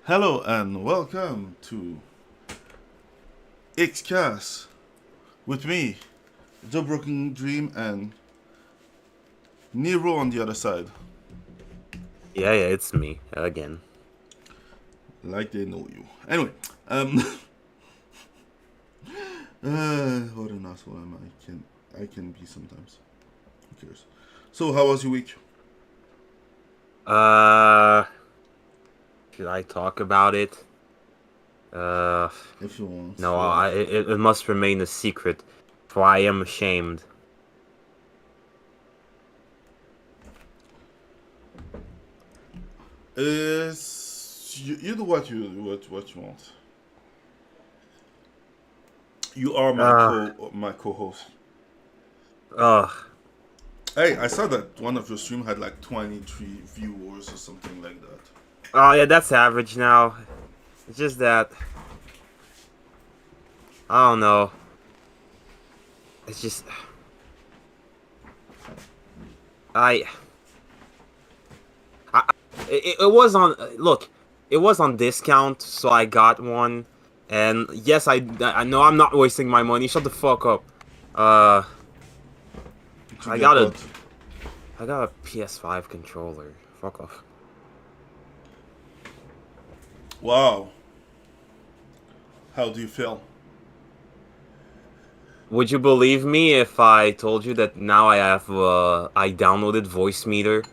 Hello and welcome to Xcast with me, The Broken Dream, and Nero on the other side. Yeah, it's me again. Like they know you. Anyway, what an asshole am I? I can be sometimes. Who cares? So, how was your week? Uh, should I talk about it? Uh, If you want, no, yeah. it must remain a secret, for I am ashamed. You do what you want. You are Uh, my co-host. ugh. Hey, I saw that one of your stream had like 23 viewers or something like that. Oh yeah, that's average now. It's just that I don't know. It's just I, I it was on. Look, it was on discount, so I got one. And yes, I know I'm not wasting my money. Shut the fuck up. Uh, To I get got a what? I got a PS5 controller. Fuck off. Wow. How do you feel? Would you believe me if I told you that now I downloaded Voice Meter?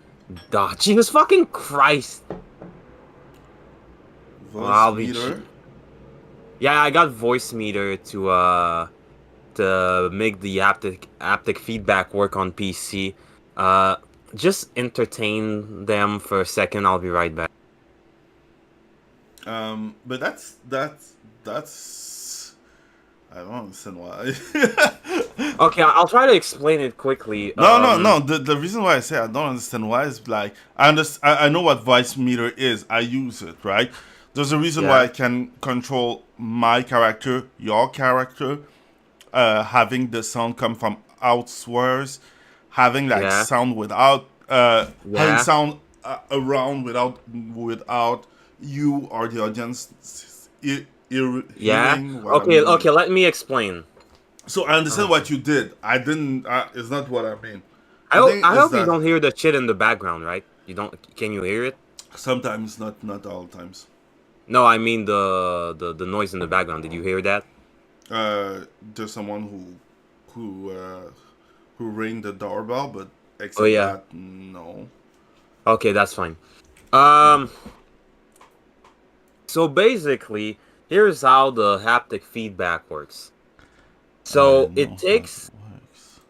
Duh, Jesus fucking Christ. Well, Voice I'll be meter? Yeah, I got Voice Meter to make the haptic feedback work on PC. Uh just entertain them for a second, I'll be right back. But that's I don't understand why. Okay, I'll try to explain it quickly. No. The reason why I say I don't understand why is like I know what voice meter is. I use it, right? There's a reason why I Yeah. can control my character, your character, having the sound come from elsewhere, having like Yeah. sound without having Yeah. sound around without you or the audience Yeah. hearing what I'm Okay, doing. okay, let me explain. So I understand Uh, what you did. I didn't. It's not what I mean. I The hope thing I is hope you that don't hear the shit in the background, right? You don't. Can you hear it? sometimes, not all times. No, I mean the noise in the background. Did you hear that? There's someone who who rang the doorbell, but Oh except yeah. that, no. Okay, that's fine. Um. So basically, here's how the haptic feedback works. I So it know how it takes. works,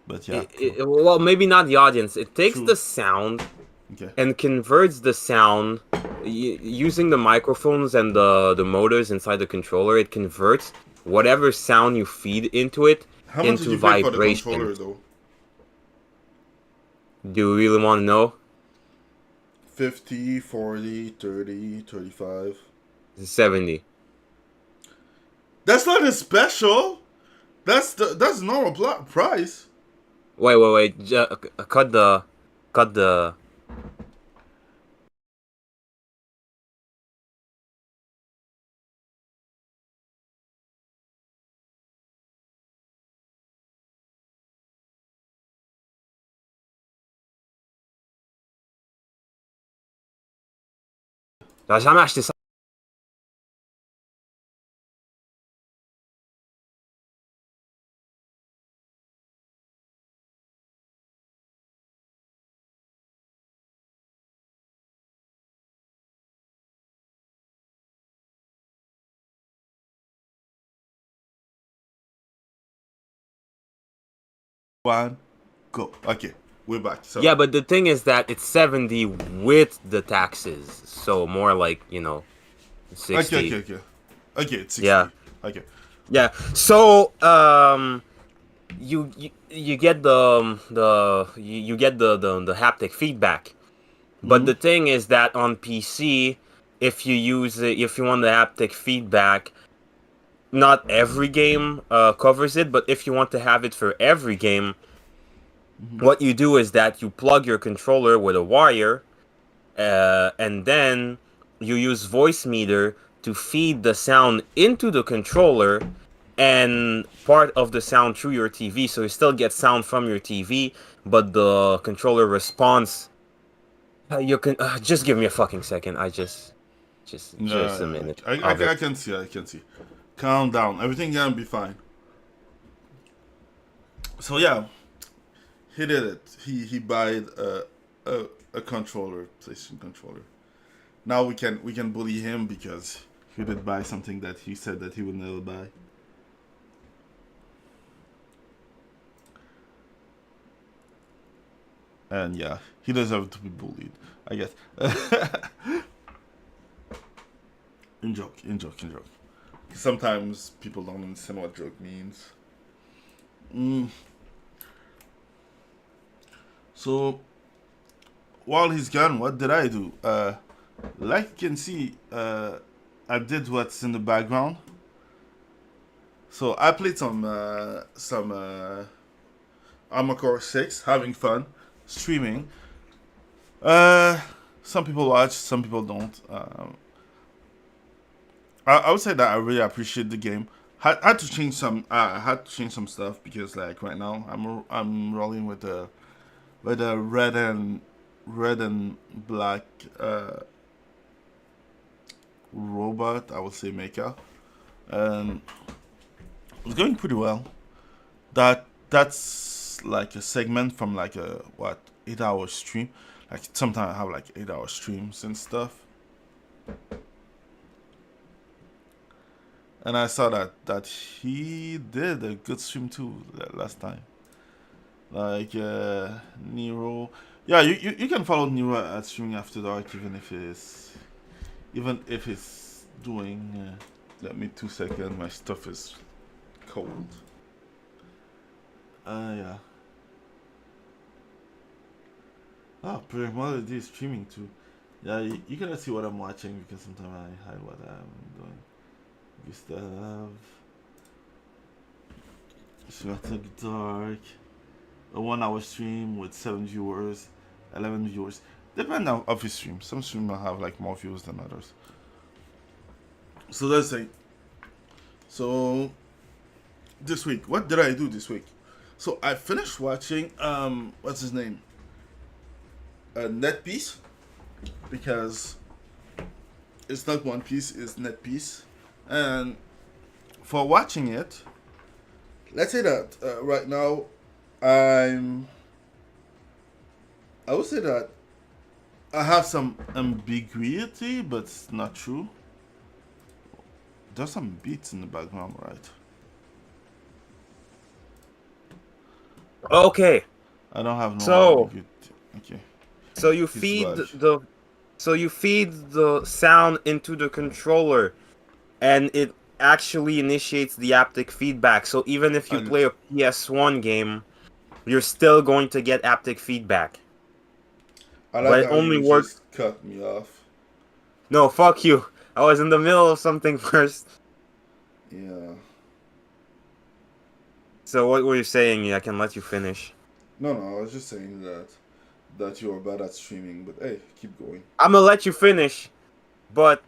but yeah, cool. Well, maybe not the audience. It takes True. the sound Okay. and converts the sound using the microphones and the motors inside the controller. It converts whatever sound you feed into it How much did into you pay for the controller vibrations. though? Do you really want to know? 50, 40, 30, 35. 70. That's not a special. That's normal price. Wait. Cut the. T'as jamais acheté ça? One, go. Okay, we're back. Yeah, Sorry. but the thing is that it's 70 with the taxes. So more like, Okay, 60. okay. It's Yeah. 60. Okay. Yeah. So, you get you get the haptic feedback. But Mm-hmm. the thing is that on PC, if you want the haptic feedback, not every game covers it, but if you want to have it for every game, Mm-hmm. what you do is that you plug your controller with a wire, and then you use voice meter to feed the sound into the controller and part of the sound through your TV, so you still get sound from your TV, but the controller responds. You can just give me a fucking second. Just a minute of I it. can see. I can see. Calm down. Everything gonna be fine. So yeah, he did it. He bought a controller, PlayStation controller. Now we can bully him because he did buy something that he said that he would never buy. And yeah, he deserves to be bullied, I guess. In joke, in joke, in joke. Sometimes people don't understand what joke means. Mm. So while he's gone, what did I do? Like you can see, I did what's in the background. So I played some Armored Core 6, having fun, streaming. Uh, some people watch, some people don't. I would say that I really appreciate the game. Had to change some. I had to change some stuff because like right now I'm rolling with a red and black robot. I would say mecha, and it's going pretty well. That's like a segment from like a what 8 hour stream. Like sometimes I have like 8 hour streams and stuff. And I saw that he did a good stream too last time. Like Nero. Yeah, you can follow Nero at streaming after dark even if it's doing. Let me 2 seconds. My stuff is cold. Yeah. Oh, Project Melody is streaming too. Yeah, you cannot see what I'm watching because sometimes I hide what I'm doing. Gustav. Sweater Dark. A 1 hour stream with 7 viewers, 11 viewers. Depending on of his stream. Some stream will have like more views than others. So let's say. So this week, what did I do this week? So I finished watching what's his name? Net Piece, because it's not One Piece, it's Net Piece. And for watching it, let's say that right now I would say that I have some ambiguity, but it's not true. There's some beats in the background, right? Okay, I don't have no so ambiguity. Okay, so you it's feed large. the sound into the controller, and it actually initiates the haptic feedback. So even if you I, play a PS1 game, you're still going to get haptic feedback. I like But it how only you works. just cut me off. No, fuck you. I was in the middle of something first. Yeah. So what were you saying? I can let you finish. No, I was just saying that you are bad at streaming, but hey, keep going. I'm gonna let you finish, but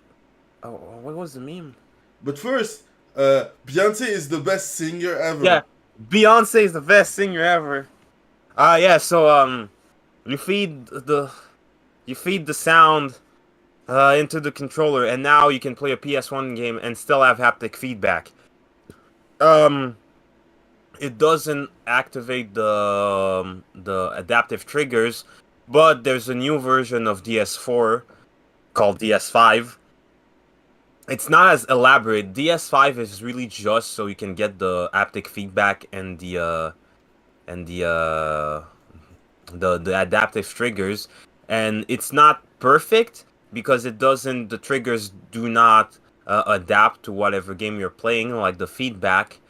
oh, what was the meme? But first, Beyonce is the best singer Yeah, ever. Beyonce is the best singer ever. Yeah. So you feed the sound into the controller, and now you can play a PS1 game and still have haptic feedback. Um, it doesn't activate the adaptive triggers, but there's a new version of DS4 called DS5. It's not as elaborate. DS5 is really just so you can get the haptic feedback and and the uh, the adaptive triggers, and it's not perfect because it doesn't. The triggers do not adapt to whatever game you're playing, like the feedback,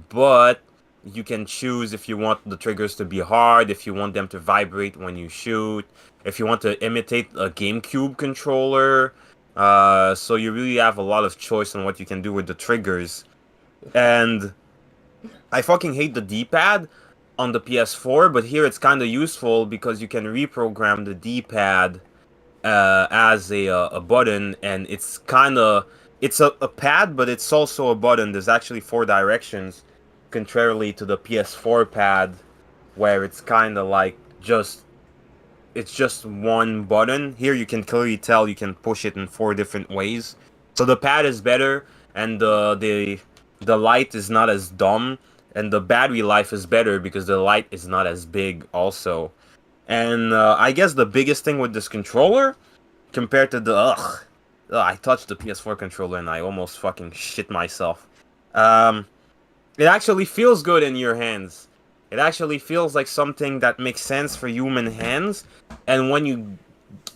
but you can choose if you want the triggers to be hard, if you want them to vibrate when you shoot, if you want to imitate a GameCube controller. So you really have a lot of choice on what you can do with the triggers. And I fucking hate the D-pad on the PS4, but here it's kind of useful because you can reprogram the D-pad as a button, and it's kind of it's a pad, but it's also a button. There's actually 4 directions, contrarily to the PS4 pad, where it's kind of like it's just one button. Here you can clearly tell you can push it in 4 different ways. So the pad is better, and the light is not as dumb, and the battery life is better because the light is not as big also. And I guess the biggest thing with this controller, compared to the I touched the PS4 controller and I almost fucking shit myself. Um, it actually feels good in your hands. It actually feels like something that makes sense for human hands. And when you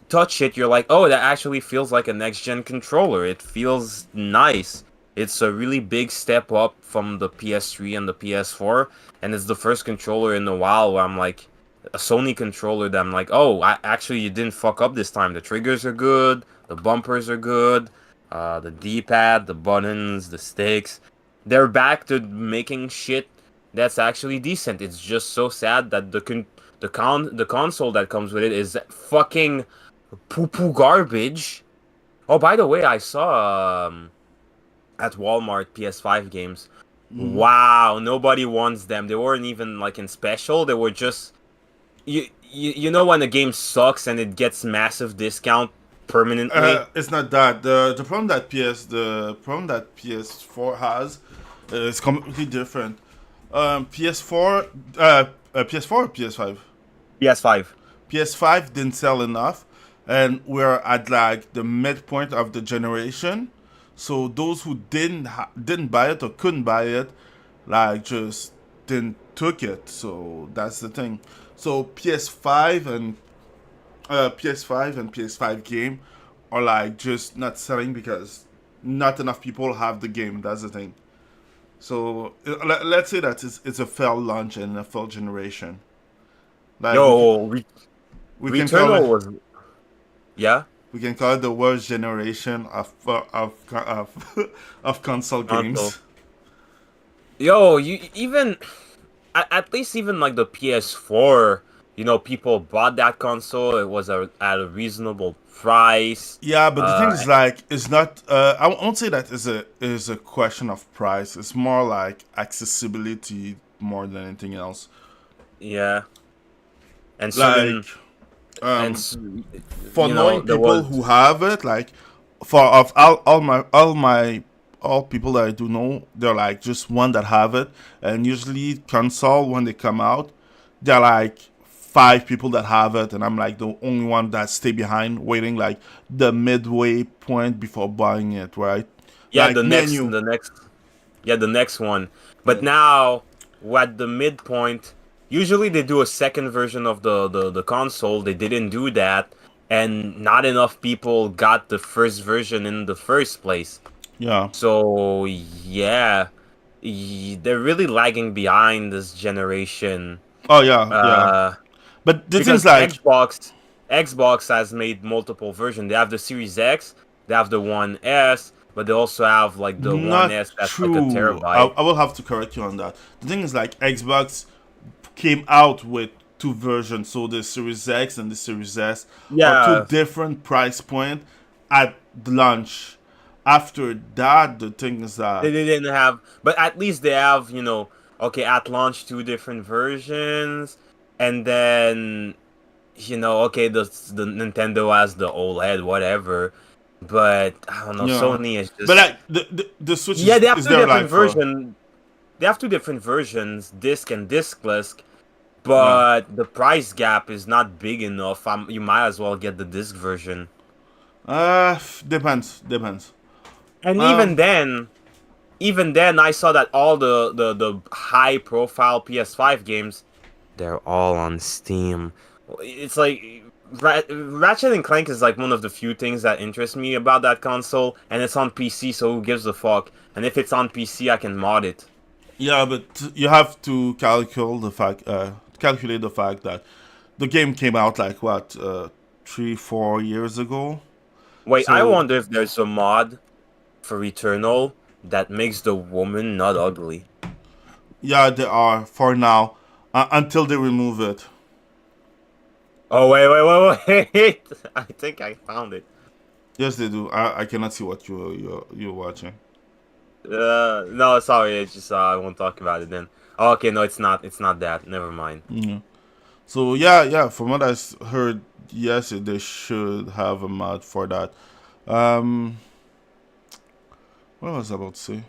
touch it, you're like, oh, that actually feels like a next-gen controller. It feels nice. It's a really big step up from the PS3 and the PS4. And it's the first controller in a while where I'm like, a Sony controller that I'm like, oh, actually, you didn't fuck up this time. The triggers are good. The bumpers are good. The D-pad, the buttons, the sticks. They're back to making shit that's actually decent. It's just so sad that the console that comes with it is fucking poo-poo garbage. Oh, by the way, I saw at Walmart PS5 games. Wow, nobody wants them. They weren't even like in special. They were just you know when a game sucks and it gets massive discount permanently. It's not that the problem that PS4 has is completely different. PS4, PS4 or PS5? PS5. PS5 didn't sell enough, and we're at like the midpoint of the generation. So those who didn't buy it or couldn't buy it, like just didn't took it. So that's the thing. So PS5 and PS5 game are like just not selling because not enough people have the game. That's the thing. So let's say that it's a failed launch and a failed generation. Like Yo, we can call Returnal it, was yeah. we can call it the worst generation of console games. Console. Yo, you even at least even like the PS4, you know, people bought that console. It was at a reasonable price. Yeah, but the thing is, like, it's not. I won't say that is a question of price. It's more like accessibility more than anything else. Yeah, and certain Like, and for you know, knowing there people was who have it, like, for of all people that I do know, they're like just one that have it, and usually console when they come out, they're like 5 people that have it, and I'm like the only one that stay behind, waiting like the midway point before buying it, right? yeah Like menu. the next one. But now we're at the midpoint. Usually they do a second version of the console. They didn't do that, and not enough people got the first version in the first place. Yeah. So yeah, they're really lagging behind this generation. Oh yeah, yeah. But the Because thing's like, Xbox has made multiple versions. They have the Series X, they have the One S, but they also have like the One not S that's like a true. terabyte. I will have to correct you on that. The thing is like Xbox came out with 2 versions, so the Series X and the Series S are Yeah, 2 different price point at the launch. After that, the thing is they that didn't have, but at least they have, you know, okay, at launch 2 different versions, and then you know, okay, the Nintendo has the OLED, whatever. But I don't know, yeah. Sony is But just like the Switch yeah, they have is two there different like for versions. They have 2 different versions, disc and discless, yeah. but the price gap is not big enough. You might as well get the disc version. Depends. And Um, even then, I saw that all the high profile PS5 games, they're all on Steam. It's like Ratchet and Clank is like one of the few things that interest me about that console, and it's on PC, so who gives a fuck? And if it's on PC, I can mod it. yeah, but you have to calculate the fact that the game came out like what 3-4 years ago. Wait, I So wonder if there's a mod for Eternal that makes the woman not ugly. yeah, there are for now until they remove it. Oh wait! I think I found it. Yes, they do. I cannot see what you're watching. No, sorry. It's just I won't talk about it then. Oh, okay, no, it's not. It's not that. Never mind. Yeah. So yeah. From what I heard, yes, they should have a mod for that. Um, what was I about to say?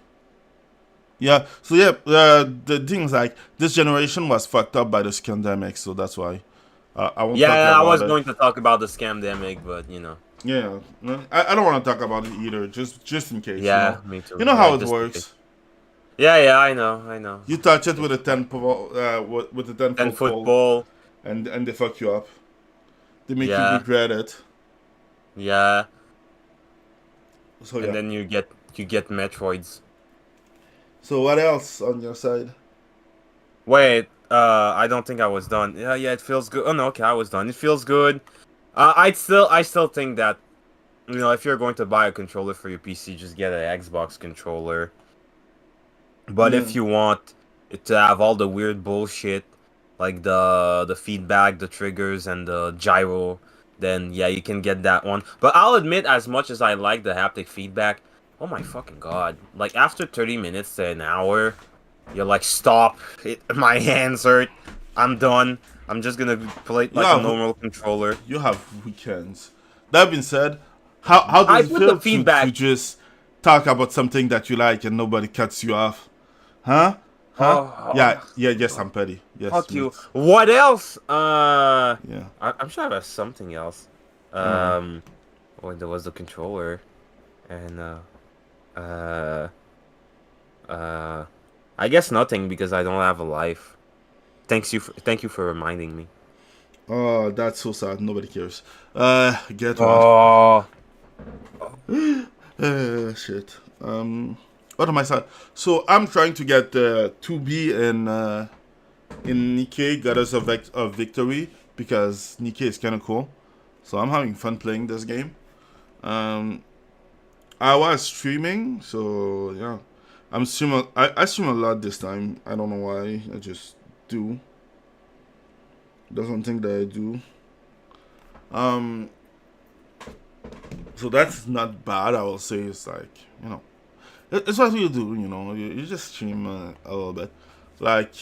Yeah. So yeah, the things like this generation was fucked up by the scandemic, so that's why I won't talk Yeah, I about was it. going to talk about the scamdemic, but you know. Yeah, no, I don't want to talk about it either. Just in case, you know. Yeah, me too. You know Yeah, how it just in case. works. Yeah, I know. You touch it with a with a 10 foot 10-foot pole, pole. and they fuck you up. They make you Yeah, regret it. yeah, So and yeah. then you get Metroids. So what else on your side? Wait, I don't think I was done. Yeah, it feels good. Oh no, okay, I was done. It feels good. I still think that if you're going to buy a controller for your PC, just get an Xbox controller. But Yeah. if you want it to have all the weird bullshit, like the feedback, the triggers, and the gyro, then yeah, you can get that one. But I'll admit, as much as I like the haptic feedback, oh my fucking god! Like after 30 minutes to an hour, you're like, stop! My hands hurt. I'm done. I'm just gonna play it You like a have normal controller. you have weekends. That being said, how I does it put the feel to feedback. just talk about something that you like and nobody cuts you off? Huh? Huh? Yeah, Oh, yeah, yes, I'm petty. Yes, fuck me. you. What else? Yeah. I'm sure I have something else. Uh, Um, oh, there was the controller, and uh, uh, I guess nothing because I don't have a life. Thank you for reminding me. oh, that's so sad. Nobody cares. Get one. Oh, Shit. What am I saying? So I'm trying to get 2B in Nikkei Goddess of Victory because Nikkei is kind of cool. So I'm having fun playing this game. Um, I was streaming, so yeah. I stream a lot this time. I don't know why. I just do. That's one thing that I do. Um, so that's not bad. I will say it's like it's what you do. You just stream a little bit. Like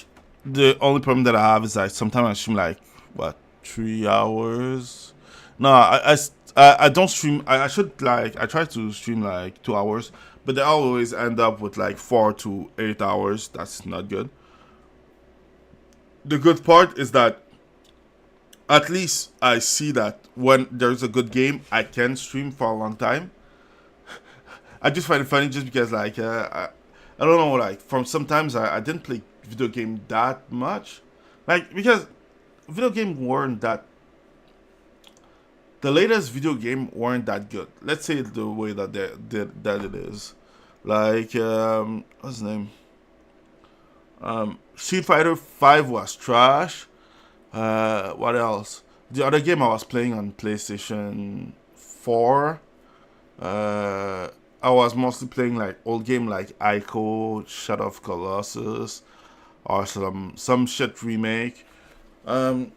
the only problem that I have is like sometimes I stream like what 3 hours. No, I don't stream. I should like I try to stream like 2 hours, but they always end up with like 4 to 8 hours. That's not good. The good part is that at least I see that when there's a good game, I can stream for a long time. I just find it funny just because like I don't know, like from sometimes I didn't play video game that much, like because video game weren't that the latest video game weren't that good. Let's say the way that that it is, like what's the name? Street Fighter 5 was trash. What else? The other game I was playing on PlayStation 4. I was mostly playing like old game like Ico, Shadow of Colossus, or some shit remake. Um,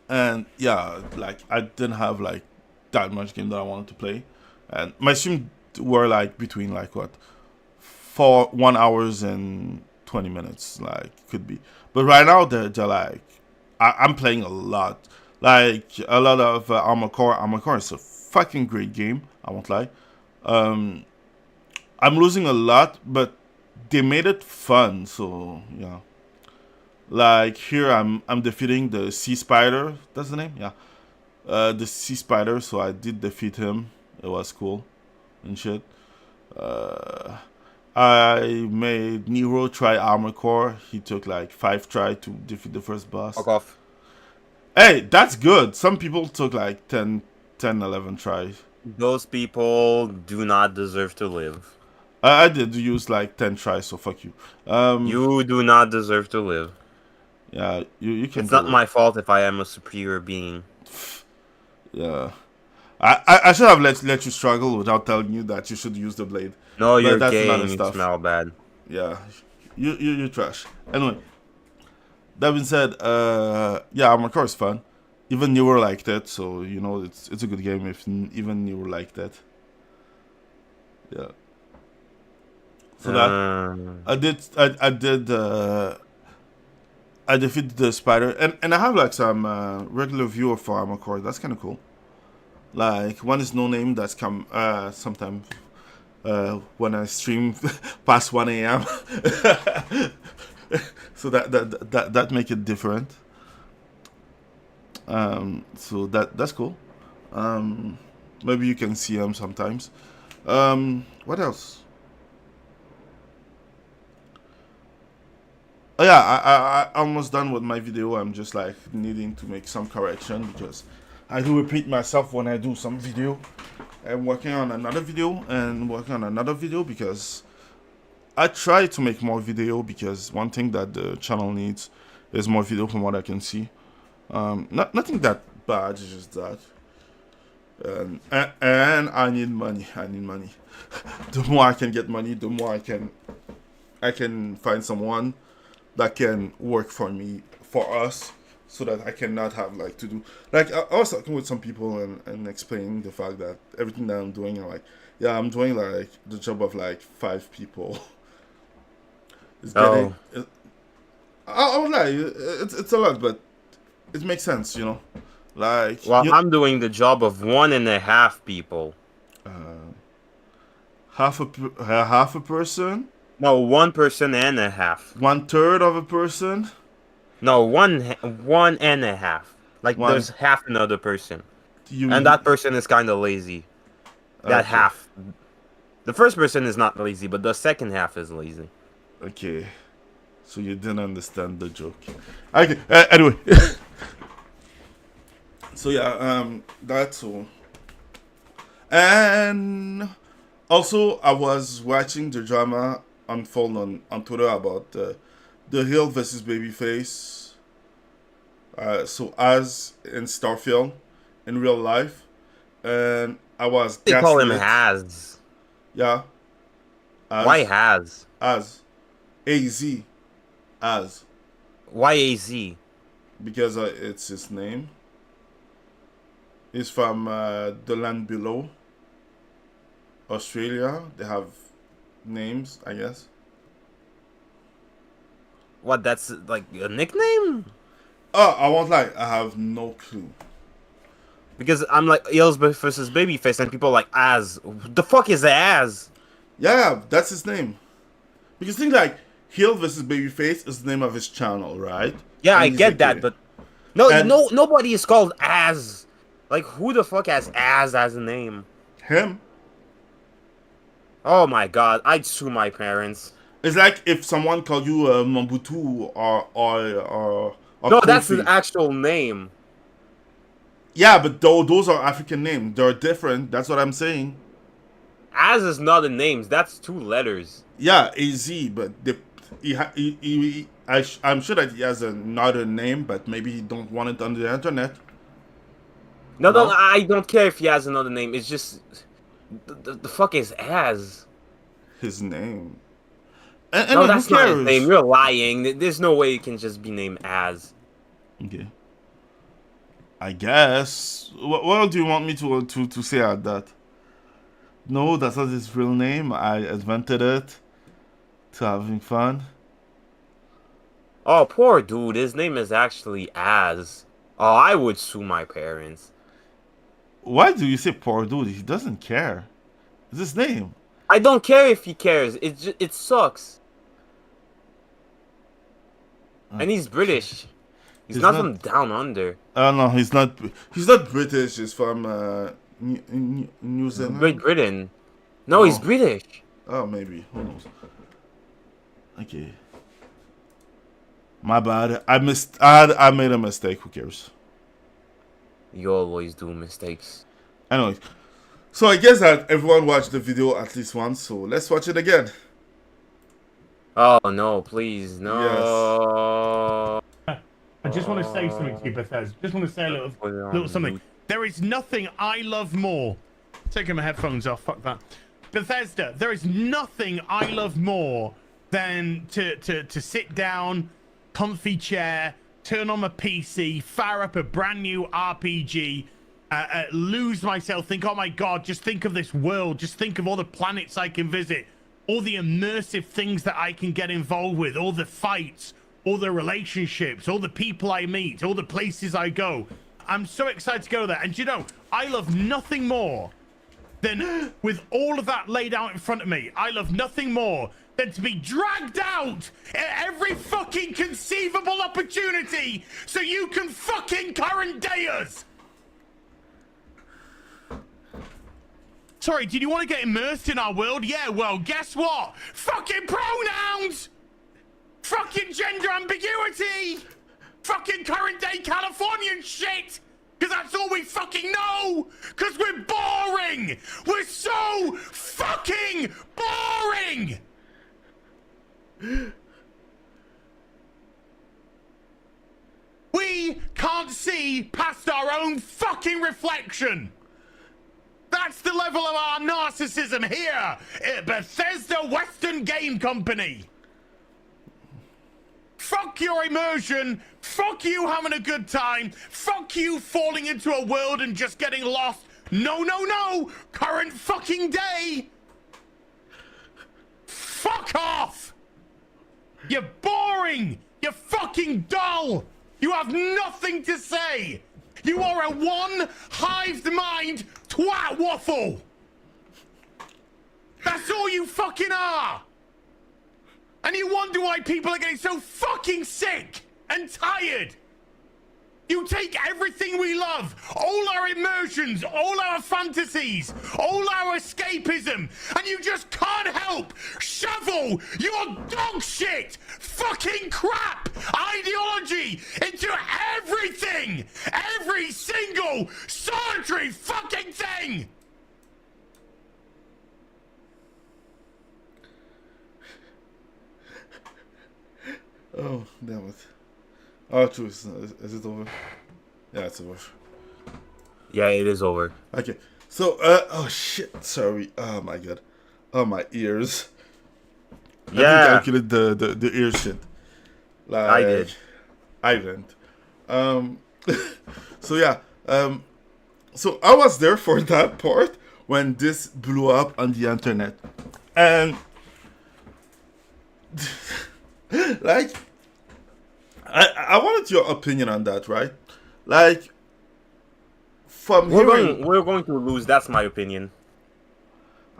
and yeah, like I didn't have like that much game that I wanted to play, and my stream were like between like what for 1 hours and 20 minutes, like could be. But right now they're like I'm playing a lot, like a lot of Armor Core. Armor Core is a fucking great game. I won't lie. Um, I'm losing a lot, but they made it fun. So yeah, like here I'm defeating the Sea Spider. That's the name. Yeah, the Sea Spider. So I did defeat him. It was cool and shit. Uh, I made Nero try Armor Core. He took like 5 try to defeat the first boss. fuck off. Hey, that's good. Some people took like 11 tries. Those people do not deserve to live. I did use like 10 tries, so fuck you. You do not deserve to live. Yeah, you can It's do not it. my fault if I am a superior being. Yeah. I should have let you struggle without telling you that you should use the blade. No, But you're that's gay another and you stuff. smell bad. Yeah. You trash. Anyway. That being said, yeah, Armored Core is fun. Even newer liked it, so you know it's a good game if even newer liked it. Yeah. So that I defeated the spider, and I have like some regular viewer for Armored Core. That's kind of cool. Like one is no name that's come sometime when I stream past 1 a.m. So that make it different. So that's cool. Maybe you can see him sometimes. What else? Oh yeah, I almost done with my video. I'm just like needing to make some correction because I do repeat myself when I do some video. I'm working on another video and working on another video because I try to make more video because one thing that the channel needs is more video from what I can see. Nothing that bad, it's just that. And I need money. I need money. The more I can get money, the more I can find someone that can work for me, for us, so that I cannot have like to do like I was talking with some people and explaining the fact that everything that I'm doing, I'm like, yeah, I'm doing like the job of like 5 people. It's getting. I would lie, it's a lot, but it makes sense, you know. Like, well, I'm doing the job of 1.5 people. Half a person. No, 1 person and a half. 1/3 of a person. No, one and a half. Like there's half another person, and that person is kind of lazy. That half. The first person is not lazy, but the second half is lazy. Okay, so you didn't understand the joke. Okay, anyway. So yeah, that's all. And also, I was watching the drama unfold on Twitter about the Hill versus Babyface. So as in Starfield, in real life, and I was. They call him Has. Yeah. Why Has? As. AZ. As. Why AZ? Because it's his name. He's from the land below. Australia. They have names, I guess. What? That's like a nickname? Oh, I won't lie. I have no clue. Because I'm like Eels versus Babyface, and people are like Az. The fuck is Az? Yeah, that's his name. Because think like Heel versus Babyface is the name of his channel, right? Yeah, I get that, but nobody is called Az. Like, who the fuck has Az as a name? Him. Oh my god, I'd sue my parents. It's like if someone called you Mobutu or no, Kofi. that's his actual name. Yeah, but those are African names. They're different. That's what I'm saying. Az is not a name. That's 2 letters. Yeah, AZ, but I'm sure that he has another name, but maybe he don't want it on the internet. No, I don't care if he has another name. It's just the fuck is Az? His name. No, that's not his name. You're lying. There's no way you can just be named Az. Okay. I guess. What do you want me to say at that? No, that's not his real name. I invented it to having fun. Oh, poor dude. His name is actually Az. Oh, I would sue my parents. Why do you say poor dude? He doesn't care. It's his name. I don't care if he cares. It sucks. And he's British. He's not from down under. No, he's not. He's not British. He's from New Zealand. Great Britain. No, he's British. Oh, maybe. Who knows? Okay. My bad. I made a mistake. Who cares? You always do mistakes. Anyway, so I guess that everyone watched the video at least once. So let's watch it again. Oh no! Please no. Yes. I just want to say something to you, Bethesda. Just want to say a little something. There is nothing I love more. Taking my headphones off. Fuck that. Bethesda. There is nothing I love more than to sit down, comfy chair, turn on my PC, fire up a brand new RPG, lose myself, think, oh my God, just think of this world, just think of all the planets I can visit, all the immersive things that I can get involved with, all the fights, all the relationships, all the people I meet, all the places I go. I'm so excited to go there. And you know, I love nothing more than, with all of that laid out in front of me, I love nothing more than to be dragged out at every fucking conceivable opportunity so you can fucking current day us. Sorry, did you want to get immersed in our world? Yeah, well, guess what? Fucking pronouns! Fucking gender ambiguity! Fucking current day Californian shit! Because that's all we fucking know! Because we're boring! We're so fucking boring! We can't see past our own fucking reflection! That's the level of our narcissism here at Bethesda Western Game Company. Fuck your immersion. Fuck you having a good time. Fuck you falling into a world and just getting lost. No, no, no. Current fucking day. Fuck off. You're boring. You're fucking dull. You have nothing to say. You are a one-hived mind twat waffle. That's all you fucking are. And you wonder why people are getting so fucking sick and tired. You take everything we love, all our immersions, all our fantasies, all our escapism, and you just can't help shovel your dog shit, fucking crap ideology into everything, every single solitary fucking thing. Oh, damn it. Oh, true. Is it over? Yeah, it's over. Yeah, it is over. Okay. So, oh shit. Sorry. Oh my god. Oh, my ears. Yeah. I calculate the ear shit. Like, I did. I didn't. So yeah. So I was there for that part when this blew up on the internet. And like, I wanted your opinion on that, right? Like, from We're going to lose. That's my opinion.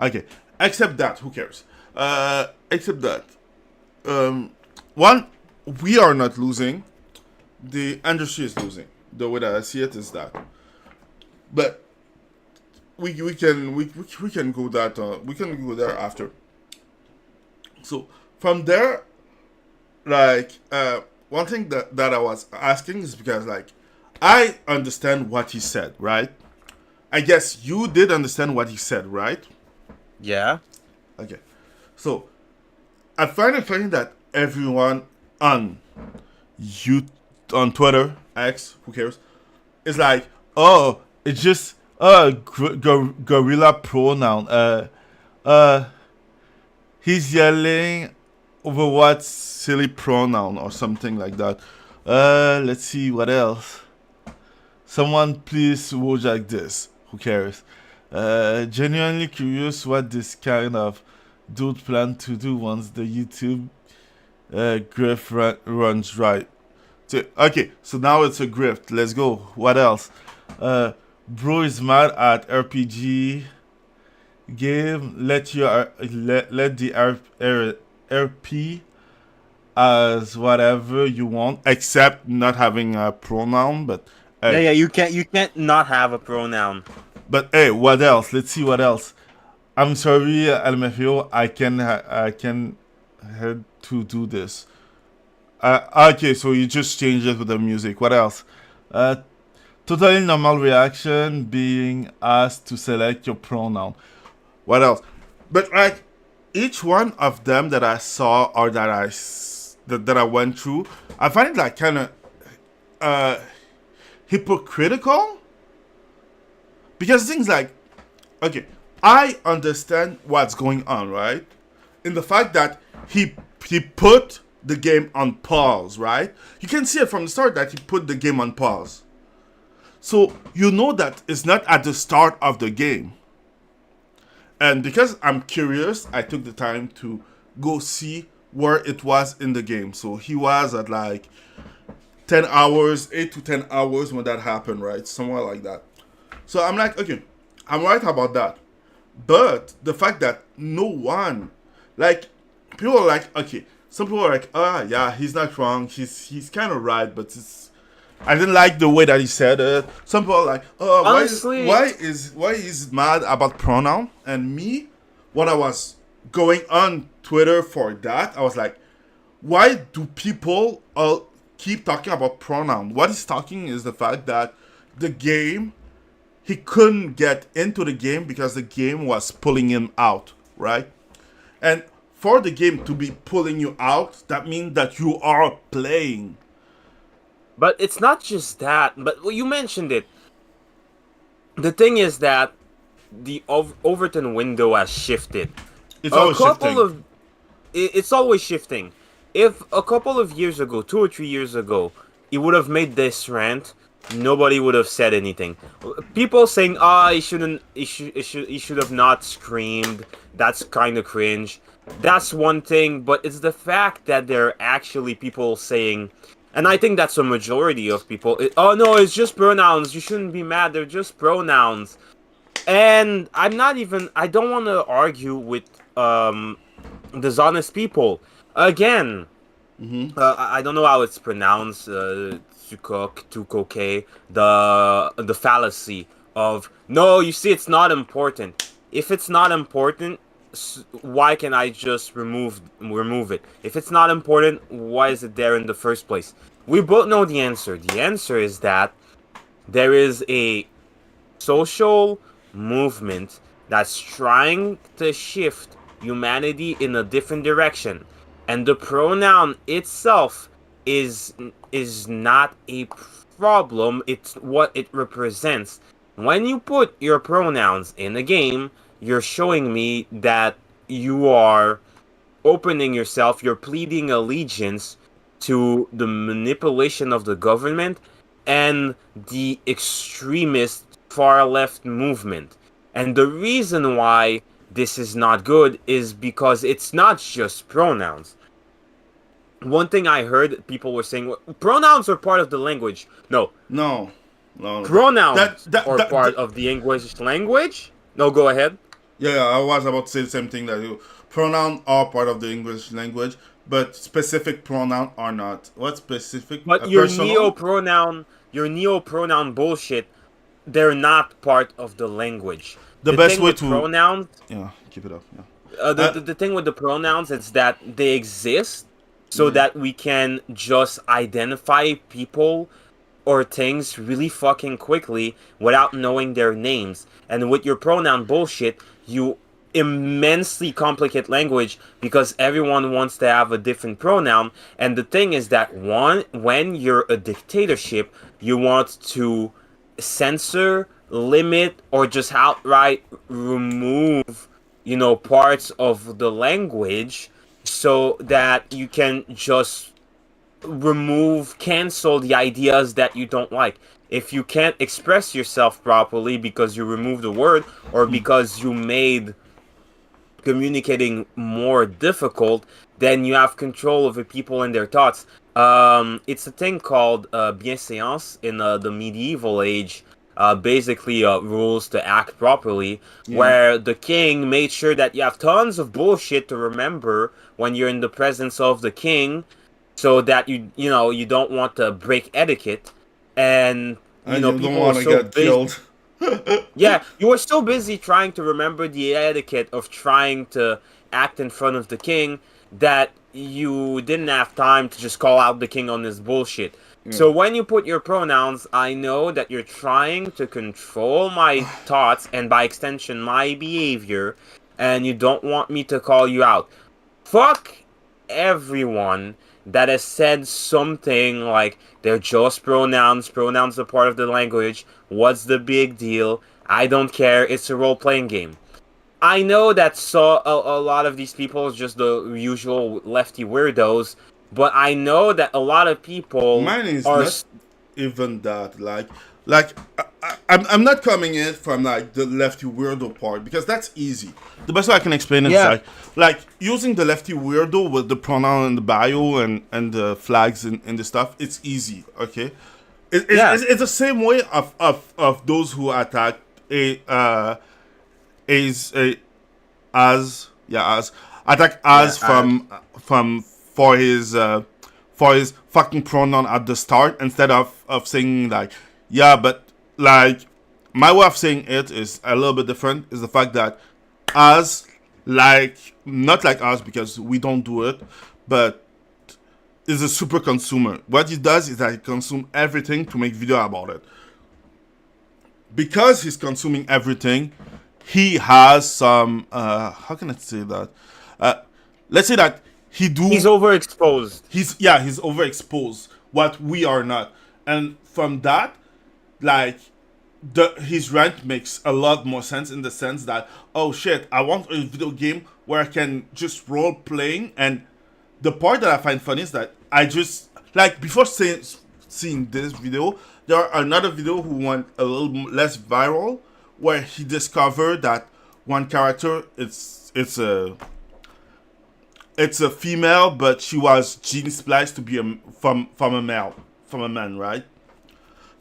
Okay, except that, who cares? Except that, one, we are not losing. The industry is losing. The way that I see it is that. But we can go that we can go there after. So from there, like, one thing that I was asking is because, like, I understand what he said, right? I guess you did understand what he said, right? Yeah. Okay. So, I find it funny that everyone on Twitter, X, who cares, is like, oh, it's just gorilla pronoun. He's yelling over what silly pronoun or something like that. Let's see what else. Someone please Wojak this. Who cares? Genuinely curious what this kind of dude plan to do once the YouTube grift runs right. So, okay, so now it's a grift. Let's go. What else? Bro is mad at RPG game. Let the RP as whatever you want, except not having a pronoun. But Yeah. You can't not have a pronoun. But hey, what else? Let's see what else. I'm sorry, LMFAO. I can had to do this. Okay, so you just changed it with the music. What else? Totally normal reaction being asked to select your pronoun. What else? But like, each one of them that I saw or that I went through, I find it like kind of hypocritical. Because things like, okay, I understand what's going on, right? In the fact that he put the game on pause, right? You can see it from the start that he put the game on pause. So you know that it's not at the start of the game. And because I'm curious, I took the time to go see where it was in the game. So he was at like 10 hours, 8 to 10 hours when that happened, right? Somewhere like that. So I'm like, okay, I'm right about that. But the fact that no one, like, people are like, okay, some people are like, yeah, he's not wrong. He's kind of right, but I didn't like the way that he said it. Some people are like, Honestly, why is mad about pronoun? And me, when I was going on Twitter for that, I was like, why do people keep talking about pronoun? What he's talking is the fact that the game, he couldn't get into the game because the game was pulling him out, right? And for the game to be pulling you out, that means that you are playing. but it's not just that. But well, you mentioned it. The thing is that the Overton window has shifted. It's always shifting. It's always shifting. If a couple of years ago, 2 or 3 years ago, he would have made this rant, nobody would have said anything. People saying, he should have not screamed. That's kind of cringe. That's one thing, but it's the fact that there are actually people saying, and I think that's a majority of people, oh no, it's just pronouns, you shouldn't be mad, they're just pronouns. And I don't want to argue with dishonest people. Again, I don't know how it's pronounced, tukoke, the fallacy of, no, you see, it's not important. If it's not important, why can I just remove it? If it's not important, why is it there in the first place? We both know the answer. The answer is that there is a social movement that's trying to shift humanity in a different direction, and the pronoun itself is not a problem. It's what it represents. When you put your pronouns in a game, you're showing me that you are opening yourself, you're pleading allegiance to the manipulation of the government and the extremist far left movement. And the reason why this is not good is because it's not just pronouns. One thing I heard people were saying, pronouns are part of the language. No. Pronouns are part of the English language? No, go ahead. Yeah, I was about to say the same thing that pronouns are part of the English language, but specific pronoun are not. What specific? But your neopronoun bullshit, they're not part of the language. The best way to pronouns. Yeah, keep it up. Yeah. The thing with the pronouns is that they exist so that we can just identify people or things really fucking quickly without knowing their names. And with your pronoun bullshit, you immensely complicate language because everyone wants to have a different pronoun. And the thing is that when you're a dictatorship, you want to censor, limit, or just outright remove, parts of the language so that you can just cancel the ideas that you don't like. If you can't express yourself properly because you removed a word or because you made communicating more difficult, then you have control over people and their thoughts. It's a thing called bienséance in the medieval age. Basically rules to act properly, where the king made sure that you have tons of bullshit to remember when you're in the presence of the king, so that you don't want to break etiquette, and people don't want to get killed. Yeah, you were so busy trying to remember the etiquette of trying to act in front of the king that you didn't have time to just call out the king on this bullshit. So when you put your pronouns, I know that you're trying to control my thoughts and by extension my behavior, and you don't want me to call you out. Fuck everyone that has said something like, they're just pronouns are part of the language, what's the big deal, I don't care, it's a role-playing game. I know that a lot of these people is just the usual lefty weirdos but I know that a lot of people Mine is are. not even that. I'm not coming in from like the lefty weirdo part because that's easy. The best way I can explain it is Yeah. like using the lefty weirdo with the pronoun in the bio and the flags in the stuff. It's easy, okay. It's the same way of those who attack as as attack as from for his fucking pronoun at the start instead of saying like yeah, but like my way of saying it is a little bit different. Is the fact that as like not like us because we don't do it, but is a super consumer. What he does is that he consumes everything to make video about it. Because he's consuming everything, he has some how can I say that? Let's say that he's overexposed. He's overexposed. What we are not, and from that, like his rant makes a lot more sense in the sense that oh shit, I want a video game where I can just role playing. And the part that I find funny is that I just like before seeing this video, there are another video who went a little less viral where he discovered that one character it's a female, but she was gene spliced to be from a man, right?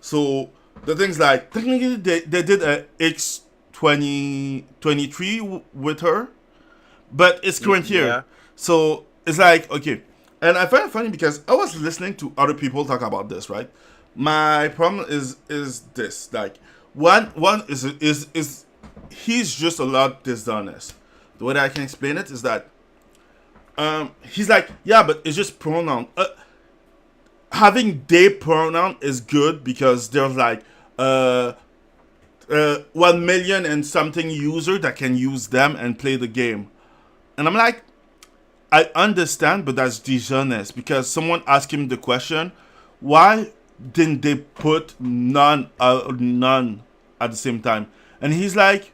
So the things like technically they did a X23 with her, but it's current year, Yeah. so it's like okay. And I find it funny because I was listening to other people talk about this, right? My problem is this like one is he's just a lot dishonest. The way that I can explain it is that he's like, yeah, but it's just pronoun. Having they pronoun is good because there's like 1 million and something user that can use them and play the game. And I'm like, I understand, but that's dishonest because someone asked him the question, why didn't they put none at the same time? And he's like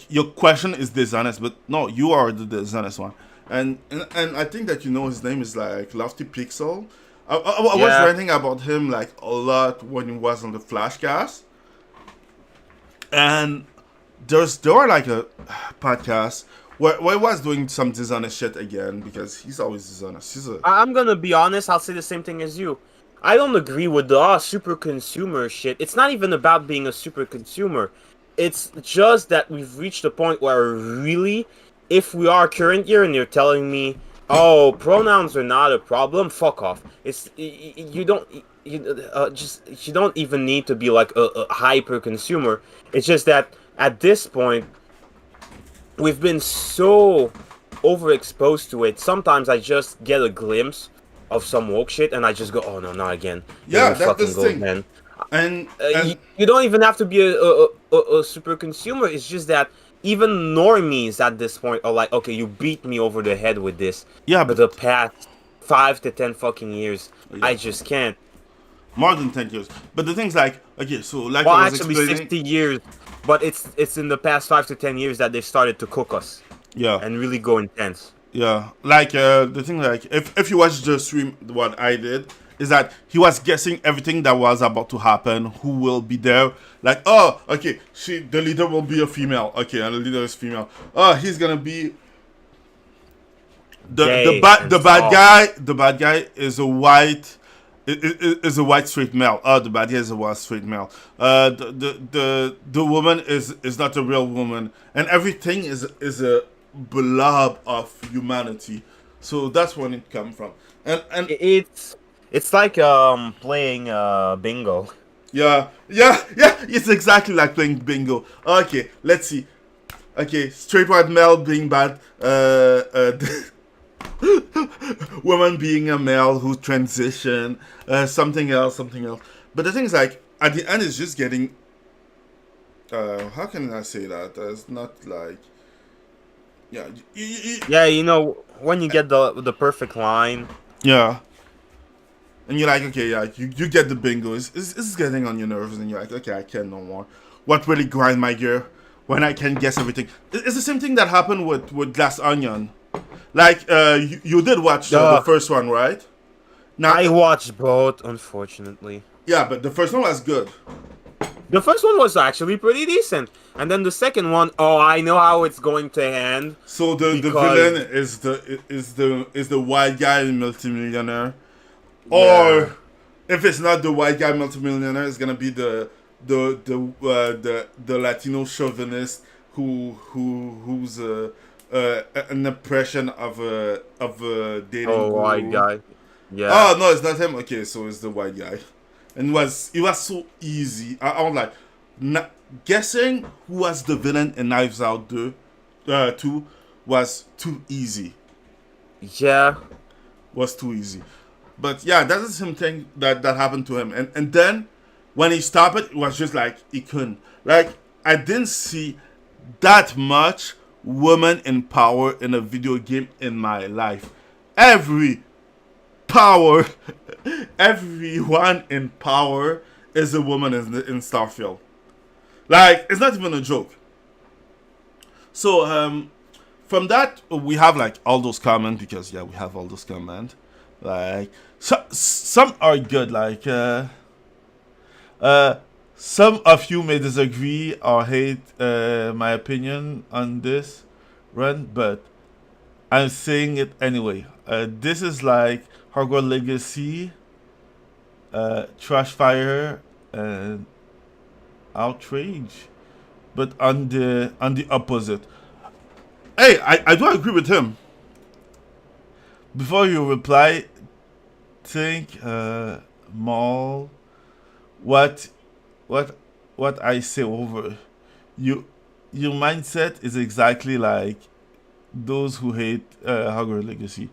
your question is dishonest, but no, you are the dishonest one. And I think that his name is like Lofty Pixel. I was writing about him like a lot when he was on the Flashcast, and there were like a podcast where he was doing some dishonest shit again because he's always dishonest. I'm gonna be honest. I'll say the same thing as you. I don't agree with the super consumer shit. It's not even about being a super consumer. It's just that we've reached a point where really, if we are current year and you're telling me, oh, pronouns are not a problem, fuck off. You don't even need to be like a hyper consumer. It's just that at this point, we've been so overexposed to it. Sometimes I just get a glimpse of some woke shit and I just go, oh no, not again. Yeah, that's the thing. Man. And you don't even have to be a super consumer. It's just that even normies at this point are like, okay, you beat me over the head with this. Yeah, but the past 5 to 10 fucking years, yeah. I just can't. More than 10 years. But the thing's like, okay, so like well, I was actually explaining, 60 years. But it's in the past 5 to 10 years that they started to cook us. Yeah. And really go intense. Yeah, like the thing, like if you watch the stream, what I did is that he was guessing everything that was about to happen, who will be there. Like, oh, okay, the leader will be a female. Okay, and the leader is female. Oh, he's gonna be the bad guy is a white. Is a white straight male. Oh, the bad guy is a white straight male. The woman is not a real woman, and everything is a blob of humanity. So that's when it comes from, and it's like playing bingo. Yeah. It's exactly like playing bingo. Okay, let's see. Okay, straight white male being bad. Woman being a male who transition. Something else. But the thing is, like, at the end, it's just getting. How can I say that? It's not like. Yeah. Yeah, when you get the perfect line. Yeah. And you're like, okay, yeah, you get the bingo. It's getting on your nerves, and you're like, okay, I can't no more. What really grind my gear when I can guess everything? It's the same thing that happened with Glass Onion. Like you did watch the first one, right? Now, I watched both, unfortunately. yeah, but the first one was good. The first one was actually pretty decent, and then the second one, oh, I know how it's going to end. So the villain is the white guy multimillionaire, or if it's not the white guy multimillionaire, it's gonna be the Latino chauvinist who's an impression of a dating guru. White guy. Yeah. Oh no, it's not him. Okay, so it's the white guy, and it was so easy. I was like, guessing who was the villain in Knives Out 2 was too easy. Yeah. Was too easy. But yeah, that's the same thing that happened to him. And then when he stopped it was just like he couldn't. Like I didn't see that much woman in power in a video game in my life. Everyone in power is a woman in Starfield. Like, it's not even a joke. So, from that, we have, like, all those comments, because, yeah, we have all those comments. Like, some are good, like, some of you may disagree or hate my opinion on this run, but I'm saying it anyway. This is like Hogwarts Legacy, Trash Fire, and Outrage, but on the opposite. Hey, I do agree with him. Before you reply, think Maul, what I say over you. Your mindset is exactly like those who hate Hogwarts Legacy,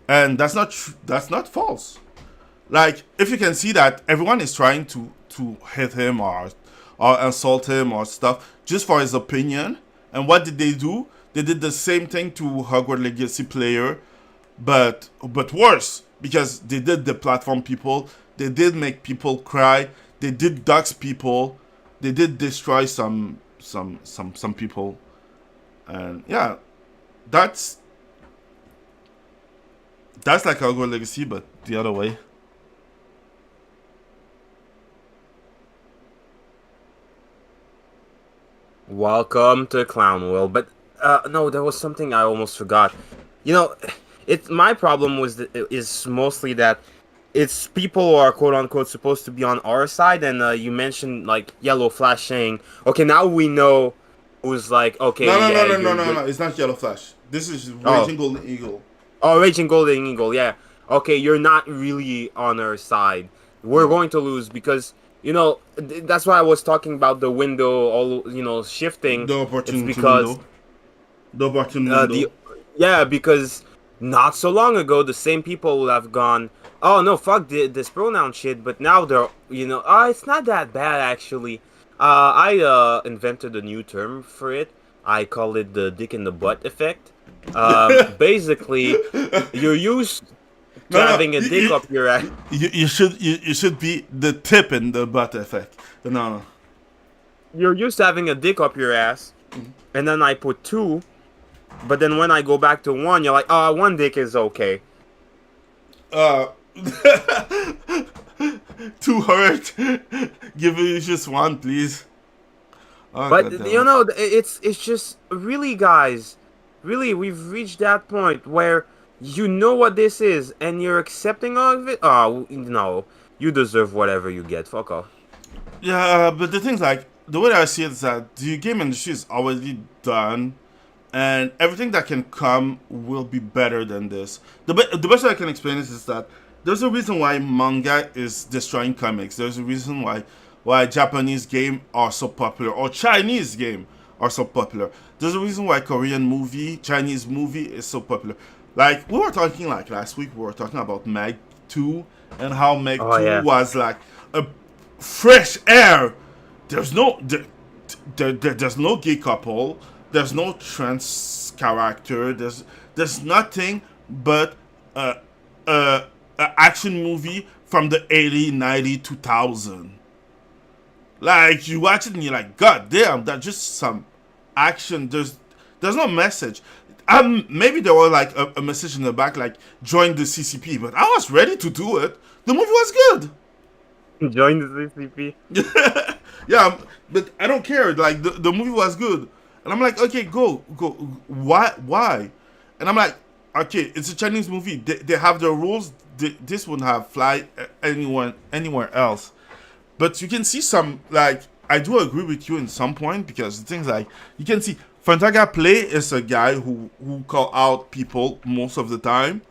and that's not that's not false. Like, if you can see that everyone is trying to hit him or insult him or stuff just for his opinion, and what did they do? They did the same thing to Hogwarts Legacy player, but worse, because they did the platform people. They did make people cry. They did dox people. They did destroy some people, and yeah, that's like Hogwarts Legacy, but the other way. Welcome to Clown World. But no, there was something I almost forgot. You know, my problem is mostly that it's people who are quote unquote supposed to be on our side, and you mentioned like Yellow Flash saying, okay, now we know who's like, okay, no, it's not Yellow Flash. This is Raging Golden Eagle. Oh, Raging Golden Eagle, yeah. Okay, you're not really on our side. We're going to lose because, you know, that's why I was talking about the window, shifting. The opportunity it's because, window. The opportunity window. Because not so long ago, the same people will have gone, oh, no, fuck this pronoun shit, but now they're, it's not that bad, actually. I invented a new term for it. I call it the dick in the butt effect. Basically, you're used to having a dick up your ass. You should be the tip in the butt effect. No. You're used to having a dick up your ass, and then I put 2, but then when I go back to 1, you're like, oh, 1 dick is okay. Too hurt. Give me just 1, please. Oh, but it's just really, guys. Really, we've reached that point where you know what this is and you're accepting of it. Oh no, you deserve whatever you get. Fuck off. Yeah, but the thing's like, the way I see it is that the game industry is already done, and everything that can come will be better than this. The best way I can explain this is that there's a reason why manga is destroying comics. There's a reason why Japanese games are so popular, or Chinese games are so popular. There's a reason why Korean movie, Chinese movie is so popular. Like, we were talking, like, last week, we were talking about Meg 2, and how Meg 2 was, like, a fresh air. There's no gay couple. There's no trans character. There's nothing but a action movie from the 80, 90, 2000. Like, you watch it and you're like, God damn, that's just some action. There's no message. Maybe there was like a message in the back, like join the CCP, but I was ready to do it. The movie was good. Join the CCP. Yeah, but I don't care. Like the movie was good, and I'm like, okay, go. Why? And I'm like, okay, it's a Chinese movie. They have their rules. This wouldn't have fly anywhere else. But you can see some, like, I do agree with you in some point, because the things like, you can see Fantaga Play is a guy who call out people most of the time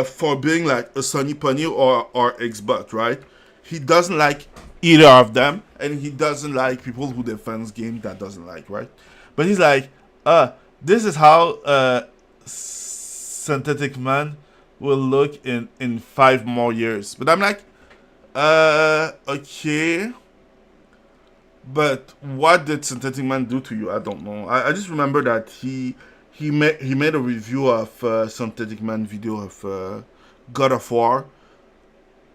for being like a Sunny Punny or Xbot, right? He doesn't like either of them, and he doesn't like people who defends game that doesn't like, right? But he's like, this is how Synthetic Man will look in 5 more years. But I'm like, okay. But what did Synthetic Man do to you? I don't know. I just remember that he made a review of Synthetic Man video of God of War.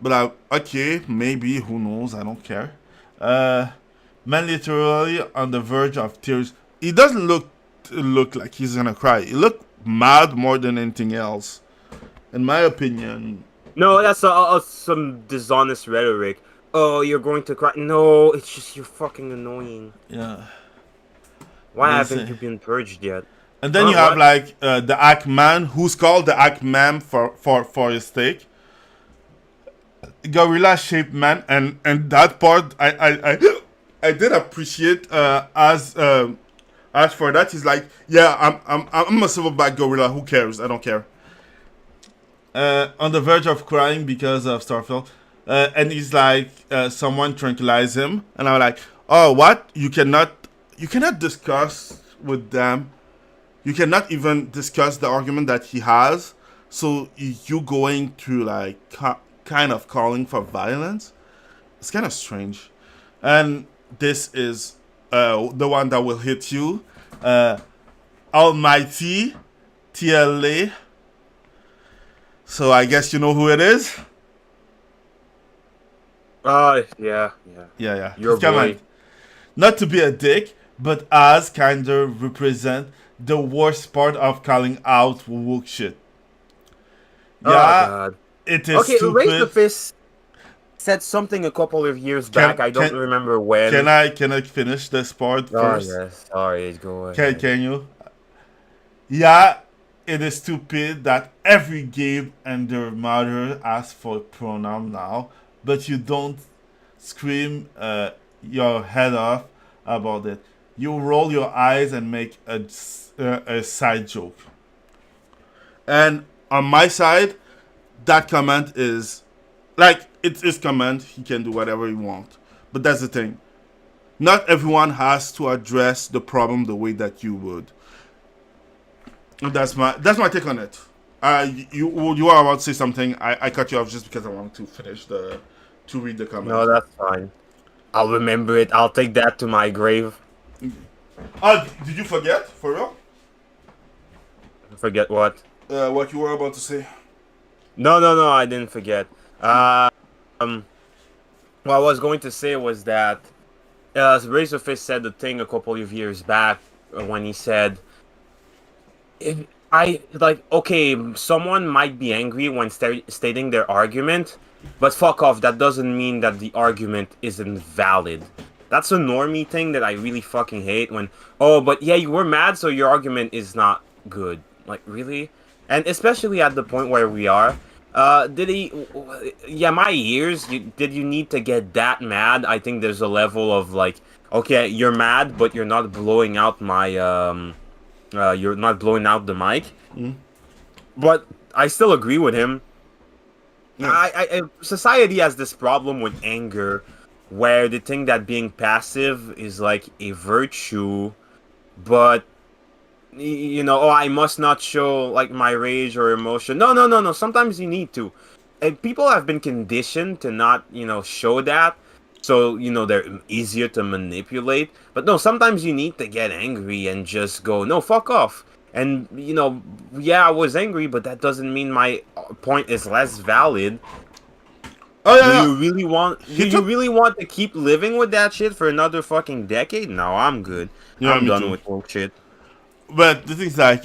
But okay, maybe, who knows? I don't care. Man literally on the verge of tears. He doesn't look like he's gonna cry. He looked mad more than anything else, in my opinion. No, that's some dishonest rhetoric. Oh, you're going to cry. No, it's just you're fucking annoying. Yeah. Why haven't you been purged yet? And then you have like the Hackman, who's called the Hackman for his take. Gorilla shaped man, and that part I did appreciate. As for that, he's like, yeah, I'm a silverback gorilla. Who cares? I don't care. On the verge of crying because of Starfield. And he's like, someone tranquilize him, and I'm like, oh, what? You cannot discuss with them. You cannot even discuss the argument that he has. So you going to like kind of calling for violence? It's kind of strange. And this is the one that will hit you. Almighty TLA. So I guess you know who it is. Yeah. Your boy. Not to be a dick, but as kind of represent the worst part of calling out woke shit. Yeah, God. It is okay, stupid. Raise the Fist said something a couple of years back. I don't remember when. Can I finish this part first? Oh, yes. Sorry, go ahead. Can you? Yeah, it is stupid that every game and their mother asks for pronoun now, but you don't scream your head off about it. You roll your eyes and make a side joke. And on my side, that comment is like, it's his comment. He can do whatever he wants. But that's the thing. Not everyone has to address the problem the way that you would. And that's my take on it. You are about to say something. I cut you off just because I wanted to finish to read the comment. No, that's fine. I'll remember it. I'll take that to my grave. Oh, did you forget? For real? Forget what? What you were about to say. No, I didn't forget. What I was going to say was that Razor Fist said the thing a couple of years back when he said, okay, someone might be angry when stating their argument, but fuck off, that doesn't mean that the argument isn't valid. That's a normie thing that I really fucking hate when, oh, but yeah, you were mad, so your argument is not good. Like, really? And especially at the point where we are, my ears, did you need to get that mad? I think there's a level of like, okay, you're mad, but you're not blowing out my, you're not blowing out the mic. Mm. But I still agree with him. Yeah. Society has this problem with anger, where they think that being passive is like a virtue, but you know, oh, I must not show like my rage or emotion. No. Sometimes you need to. And people have been conditioned to not, show that. So, they're easier to manipulate. But no, sometimes you need to get angry and just go, no, fuck off. And, yeah, I was angry, but that doesn't mean my point is less valid. Oh, yeah, Do you really want to keep living with that shit for another fucking decade? No, I'm good. I'm done with bullshit. but the thing is like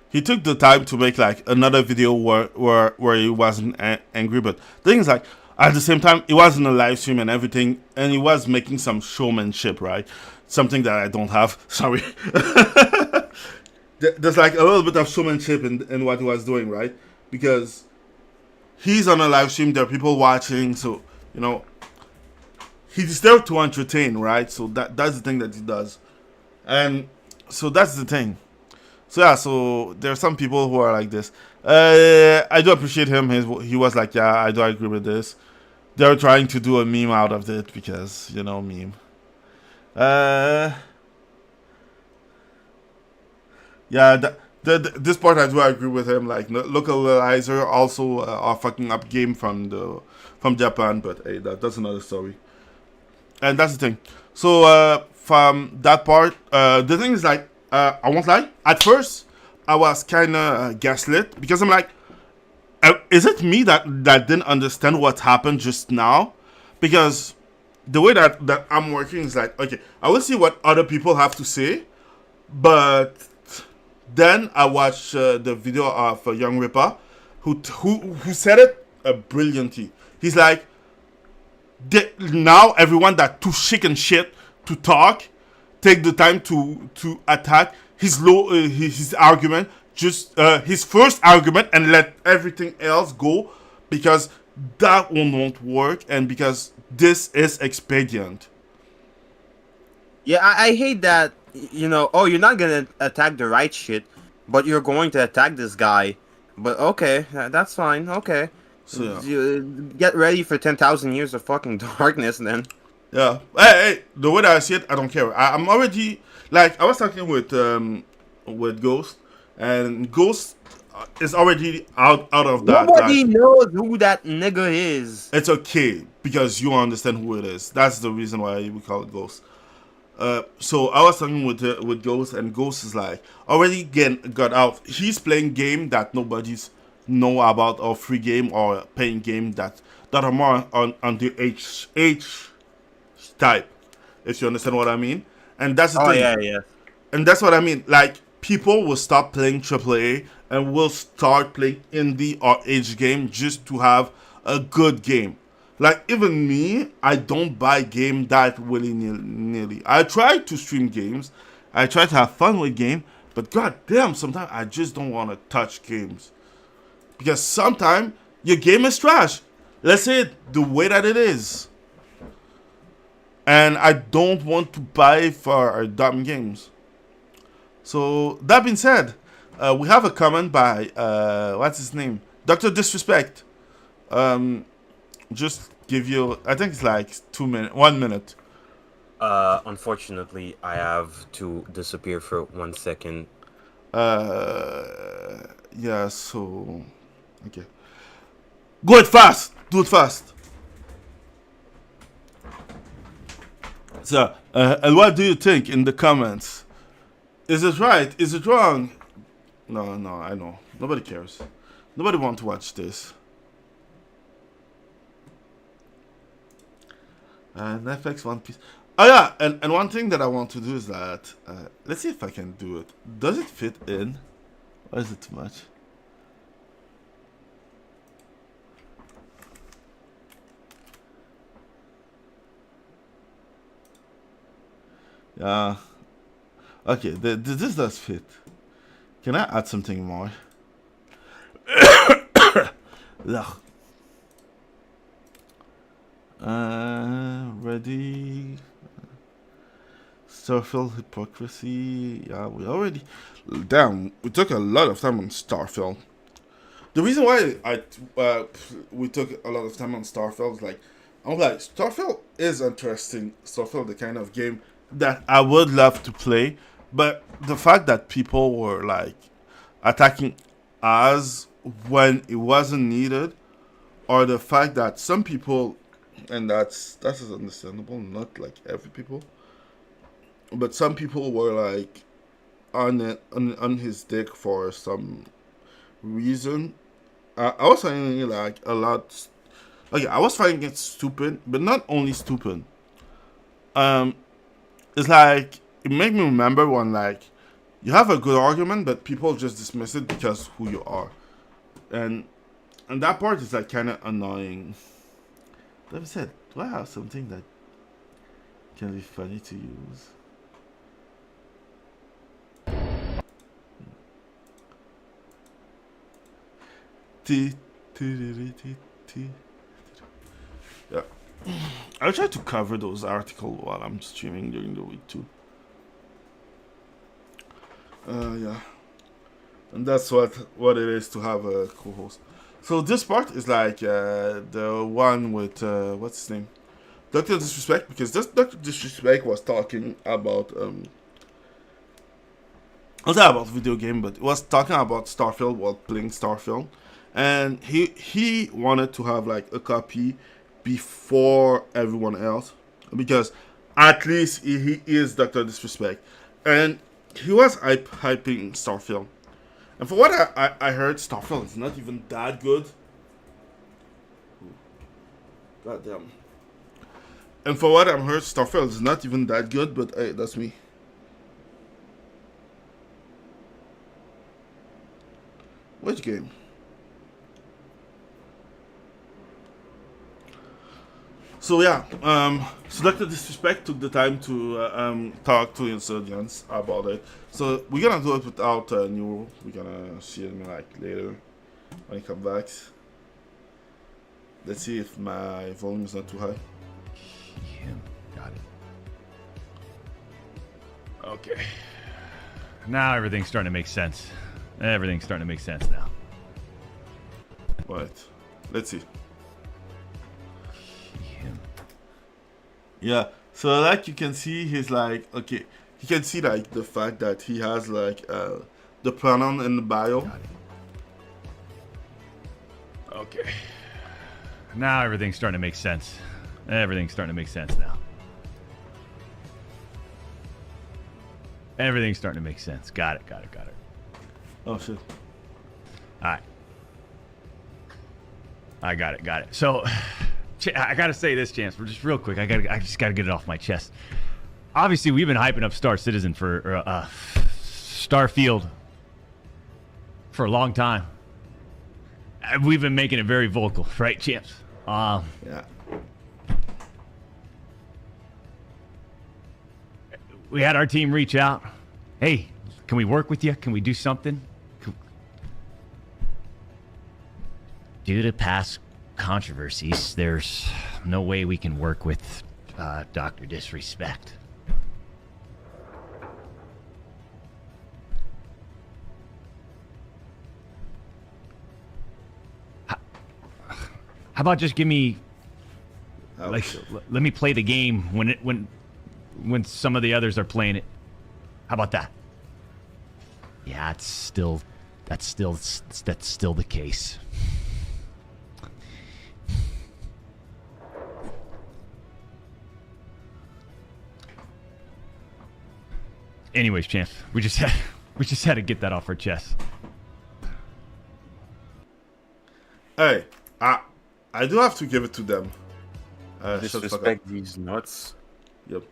he took the time to make like another video where he wasn't angry, but the thing is like at the same time he was in a live stream and everything, and he was making some showmanship, right? Something that I don't have. Sorry. There's like a little bit of showmanship in what he was doing, right? Because he's on a live stream, there are people watching, so you know he's there to entertain, right? So that's the thing that he does, and so that's the thing. So yeah, so there are some people who are like this. I do appreciate him. He was like, yeah, I do agree with this. They're trying to do a meme out of it because, you know, meme. Yeah, this part I do agree with him. Like, localizer also are fucking up game from Japan, but hey, that's another story. And that's the thing. So from that part, the thing is like, I won't lie. At first, I was kind of gaslit because I'm like, is it me that didn't understand what happened just now? Because the way that I'm working is like, okay, I will see what other people have to say, but then I watched the video of Young Ripper, who said it brilliantly. He's like, now everyone that too chic and shit to talk, take the time to attack his argument, just his first argument, and let everything else go, because that won't work, and because this is expedient. Yeah, I hate that. You know, oh, you're not gonna attack the right shit, but you're going to attack this guy. But okay, that's fine. Okay, So get ready for 10,000 years of fucking darkness, then. yeah, hey, the way that I see it, I don't care. I'm already like, I was talking with Ghost, and Ghost is already out of that. Nobody knows who that nigga is. It's okay because you understand who it is. That's the reason why we call it Ghost. So I was talking with Ghost, and Ghost is like already got out. He's playing game that nobody's know about, or free game or paying game that are more on the H type, if you understand what I mean. And that's the thing. Yeah. And that's what I mean. Like, people will stop playing AAA and will start playing indie or H game just to have a good game. Like, even me, I don't buy game that willy-nilly. I try to stream games. I try to have fun with game. But goddamn, sometimes I just don't want to touch games. Because sometimes your game is trash. Let's say it the way that it is. And I don't want to buy for dumb games. So, that being said, we have a comment by, what's his name? Dr. Disrespect. Just give you, I think it's like 1 minute. Unfortunately, I have to disappear for 1 second. Yeah, so, okay. Do it fast. So, and what do you think in the comments? Is it right? Is it wrong? No, I know. Nobody cares. Nobody wants to watch this. Netflix One Piece. Oh yeah, and one thing that I want to do is that, let's see if I can do it. Does it fit in? Or is it too much? Yeah. Okay, this does fit. Can I add something more? Ugh. Ready. Starfield hypocrisy. Yeah, we already. Damn, we took a lot of time on Starfield. The reason why we took a lot of time on Starfield is like, I'm like, Starfield is interesting. Starfield, the kind of game that I would love to play, but the fact that people were like attacking us when it wasn't needed, or the fact that some people, and that's understandable, not like every people, but some people were like on his dick for some reason. I was finding it like a lot. Okay, I was finding it stupid, but not only stupid. It's like, it made me remember when like you have a good argument, but people just dismiss it because who you are, and that part is like kind of annoying. That said, do I have something that can be funny to use? Yeah. I try to cover those articles while I'm streaming during the week too. Yeah. And that's what it is to have a co-host. So this part is like the one with what's his name? Dr. Disrespect, because this Dr. Disrespect was talking about not about video game, but it was talking about Starfield while playing Starfield. And he wanted to have like a copy before everyone else, because at least he is Dr. Disrespect, and he was hyping Starfield. And for what I heard, Starfield is not even that good. God damn. And for what I heard, Starfield is not even that good, but hey, that's me. Which game? So yeah, so Dr. Disrespect took the time to talk to insurgents about it. So we're gonna do it without new. We're gonna see him like later when he comes back. Let's see if my volume is not too high. Yeah, got it. Okay. Now everything's starting to make sense. Everything's starting to make sense now. Right. Let's see. Yeah, so like you can see, he's like, okay, you can see like the fact that he has like the pronoun in the bio. Okay. Now everything's starting to make sense. Everything's starting to make sense now. Everything's starting to make sense. Got it. Oh shit. Alright. I got it. So I gotta say this, Chance, for just real quick. I just gotta get it off my chest. Obviously, we've been hyping up Star Citizen for Starfield for a long time. We've been making it very vocal, right, Champs? Yeah. We had our team reach out. Hey, can we work with you? Can we do something? Due to past controversies, there's no way we can work with Dr. Disrespect. How about just give me, like, let me play the game when some of the others are playing it. How about that? Yeah, that's still the case. Anyways, Champ, we just had to get that off our chest. Hey, I do have to give it to them. Disrespect these nuts. Yep.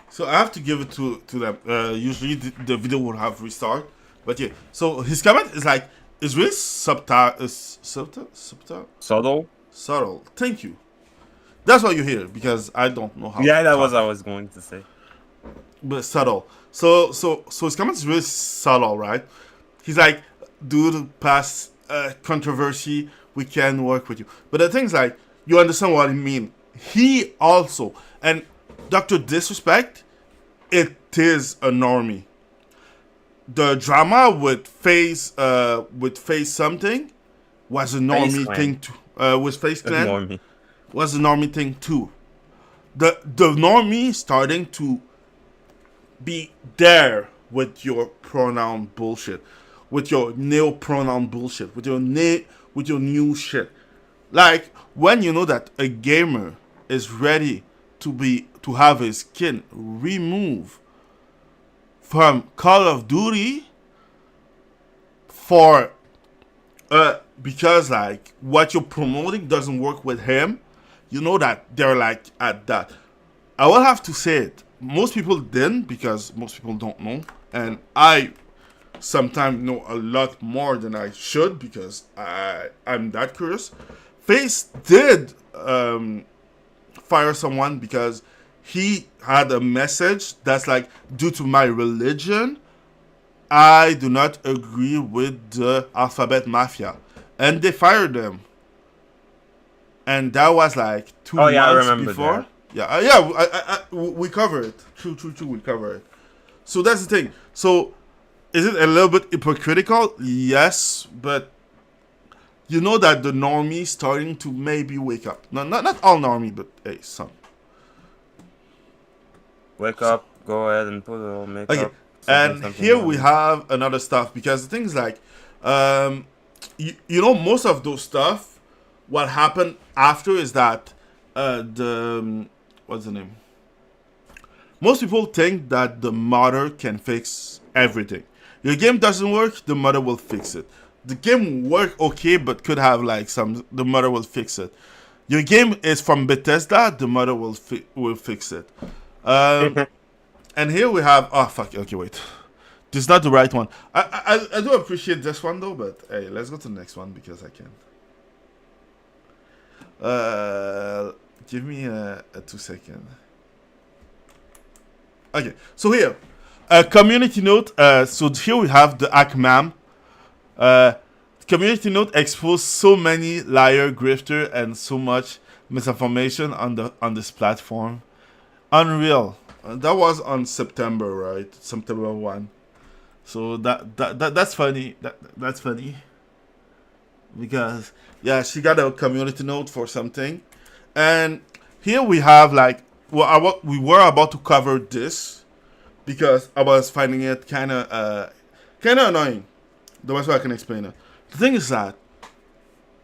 So I have to give it to them. Usually the video would have restart, but yeah. So his comment is like, it's really subtle. Subtle. Thank you. That's what you hear, because I don't know how. Yeah, that was what I was going to say. But subtle. So his comment is really subtle, right? He's like, due to past controversy, we can work with you. But the thing is, like, you understand what I mean. He also, and Dr. Disrespect, it is a normie. The drama with Face something was a normie thing too. With Face Clan was a normie thing too. The normie starting to be there with your pronoun bullshit, with your neo pronoun bullshit, with your new shit. Like, when you know that a gamer is ready to have his skin removed from Call of Duty for because like what you're promoting doesn't work with him, you know that they're like at that. I will have to say it. Most people didn't, because most people don't know, and I sometimes know a lot more than I should because I'm that curious. Face did fire someone because he had a message that's like, due to my religion, I do not agree with the alphabet mafia. And they fired them. And that was like 2 Oh, yeah, I months remember before. that. Yeah, we cover it. True, we cover it. So that's the thing. So is it a little bit hypocritical? Yes, but you know that the normie starting to maybe wake up. No, not all normie, but hey, some. Wake up, go ahead and put a makeup. Okay, and here we have another stuff because the thing is like, you know, most of those stuff, what happened after is that what's the name? Most people think that the modder can fix everything. Your game doesn't work, the modder will fix it. The game work okay, but could have like the modder will fix it. Your game is from Bethesda, the modder will fix it. And here we have, oh fuck, okay, wait. This is not the right one. I do appreciate this one though, but hey, let's go to the next one because I can. Give me a 2 second. Okay, so here, community note. So here we have the Hackmam. Community note exposed so many liar, grifter, and so much misinformation on this platform. Unreal. That was on September, right? September 1. So that's funny. That's funny. Because yeah, she got a community note for something, and here we have like, well, we were about to cover this because I was finding it kind of annoying. The best way I can explain it. The thing is that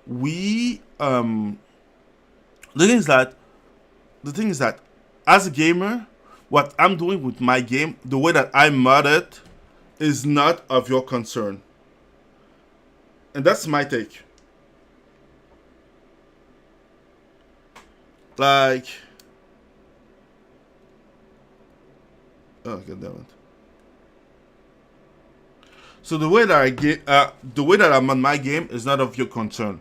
the thing is that as a gamer, what I'm doing with my game, the way that I mod it, is not of your concern. And that's my take. Like, oh god damn it. So the way that I'm on my game is not of your concern.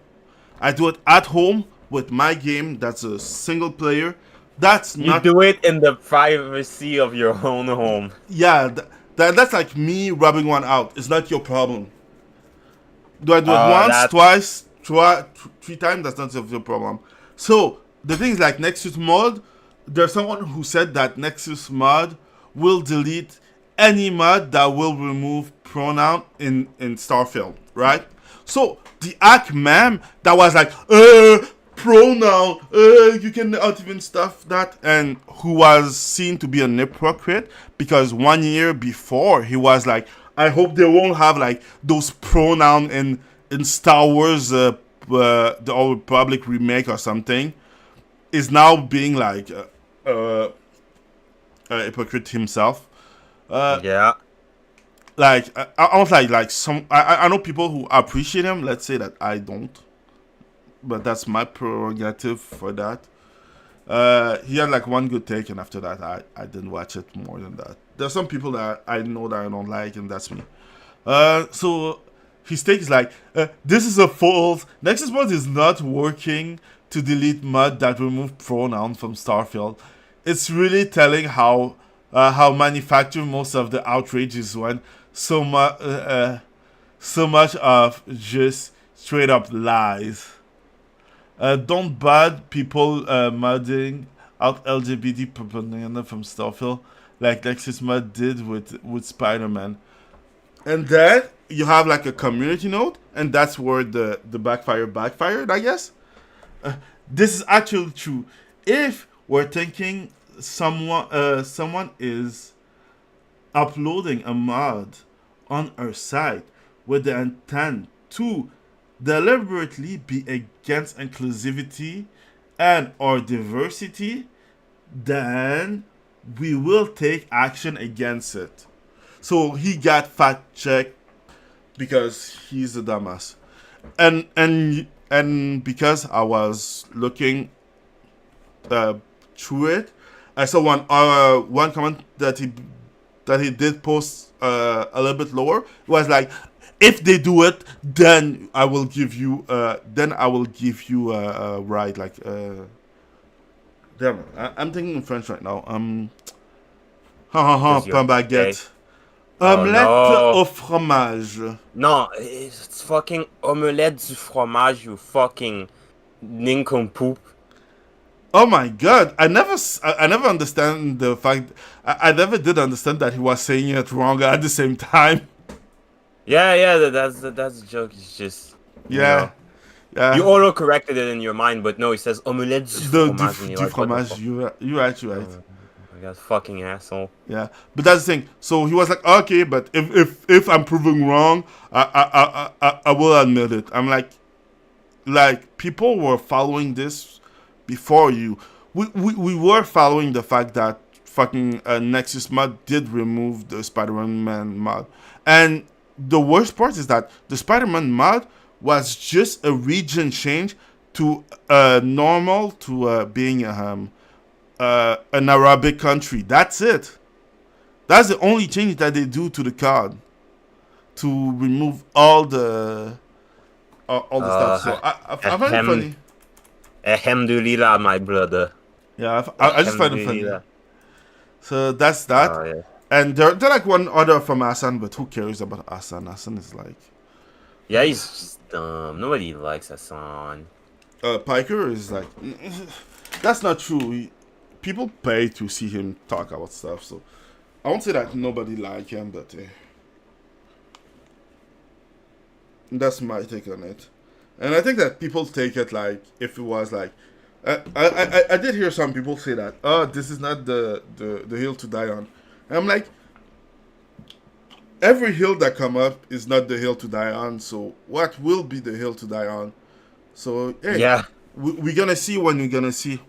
I do it at home with my game. That's a single player. That's not. You do it in the privacy of your own home. Yeah, that's like me rubbing one out. It's not your problem. Do I do it once, twice, three times? That's not your problem. So the thing is, like Nexus mod, there's someone who said that Nexus mod will delete any mod that will remove pronoun in Starfield, right? So the Hackmam that was like, pronoun, you cannot even stuff that, and who was seen to be an hypocrite because 1 year before he was like, I hope they won't have like those pronoun in Star Wars, the Old Republic remake or something, is now being like a hypocrite himself. Yeah. Like I don't like some. I know people who appreciate him. Let's say that I don't, but that's my prerogative for that. He had like one good take, and after that, I didn't watch it more than that. There's some people that I know that I don't like, and that's me. So his take is like, this is a fault. Nexus mod is not working to delete mod that remove pronoun from Starfield. It's really telling how manufactured most of the outrages went. So much of just straight up lies. Don't bad people modding out LGBT propaganda from Starfield like Nexus mod did with Spider-Man. And then you have like a community note, and that's where the backfired, I guess. This is actually true. If we're thinking someone is uploading a mod on our site with the intent to deliberately be against inclusivity and or diversity, then we will take action against it. So he got fact checked because he's a dumbass, and because I was looking through it, I saw one comment that he that he did post a little bit lower was like, if they do it, then I will give you right, like damn, I'm thinking in French right now. Because you're Pain gay. baguette. Oh, Omelette no. au fromage. No, it's fucking omelette du fromage, you fucking nincompoop. Oh my god! I never understand the fact. I never did understand that he was saying it wrong at the same time. Yeah, that's the joke. It's just Yeah, yeah. you auto corrected it in your mind, but no, it says omelette du fromage, and you're like, what the fromage. fuck? You're right. I got fucking asshole. Yeah, but that's the thing. So he was like, okay, but if I'm proving wrong, I will admit it. I'm like people were following this before you. We were following the fact that fucking Nexus mod did remove the Spider-Man mod, and the worst part is that the Spider-Man mod was just a region change to normal to being an Arabic country. That's it. That's the only change that they do to the card to remove all the stuff. So I find it funny. Alhamdulillah, my brother. Yeah, I just find it funny. Alhamdulillah. So that's that. Oh, yeah. And they're like one other from Hassan, but who cares about Hassan? Hassan is like... Yeah, he's just dumb. Nobody likes Hassan. Piker is like... That's not true. People pay to see him talk about stuff, so... I won't say that nobody like him, but... that's my take on it. And I think that people take it like, if it was like... I did hear some people say that, oh, this is not the hill to die on. And I'm like, every hill that come up is not the hill to die on, so what will be the hill to die on? So, hey, Yeah. we're gonna see when we're gonna see.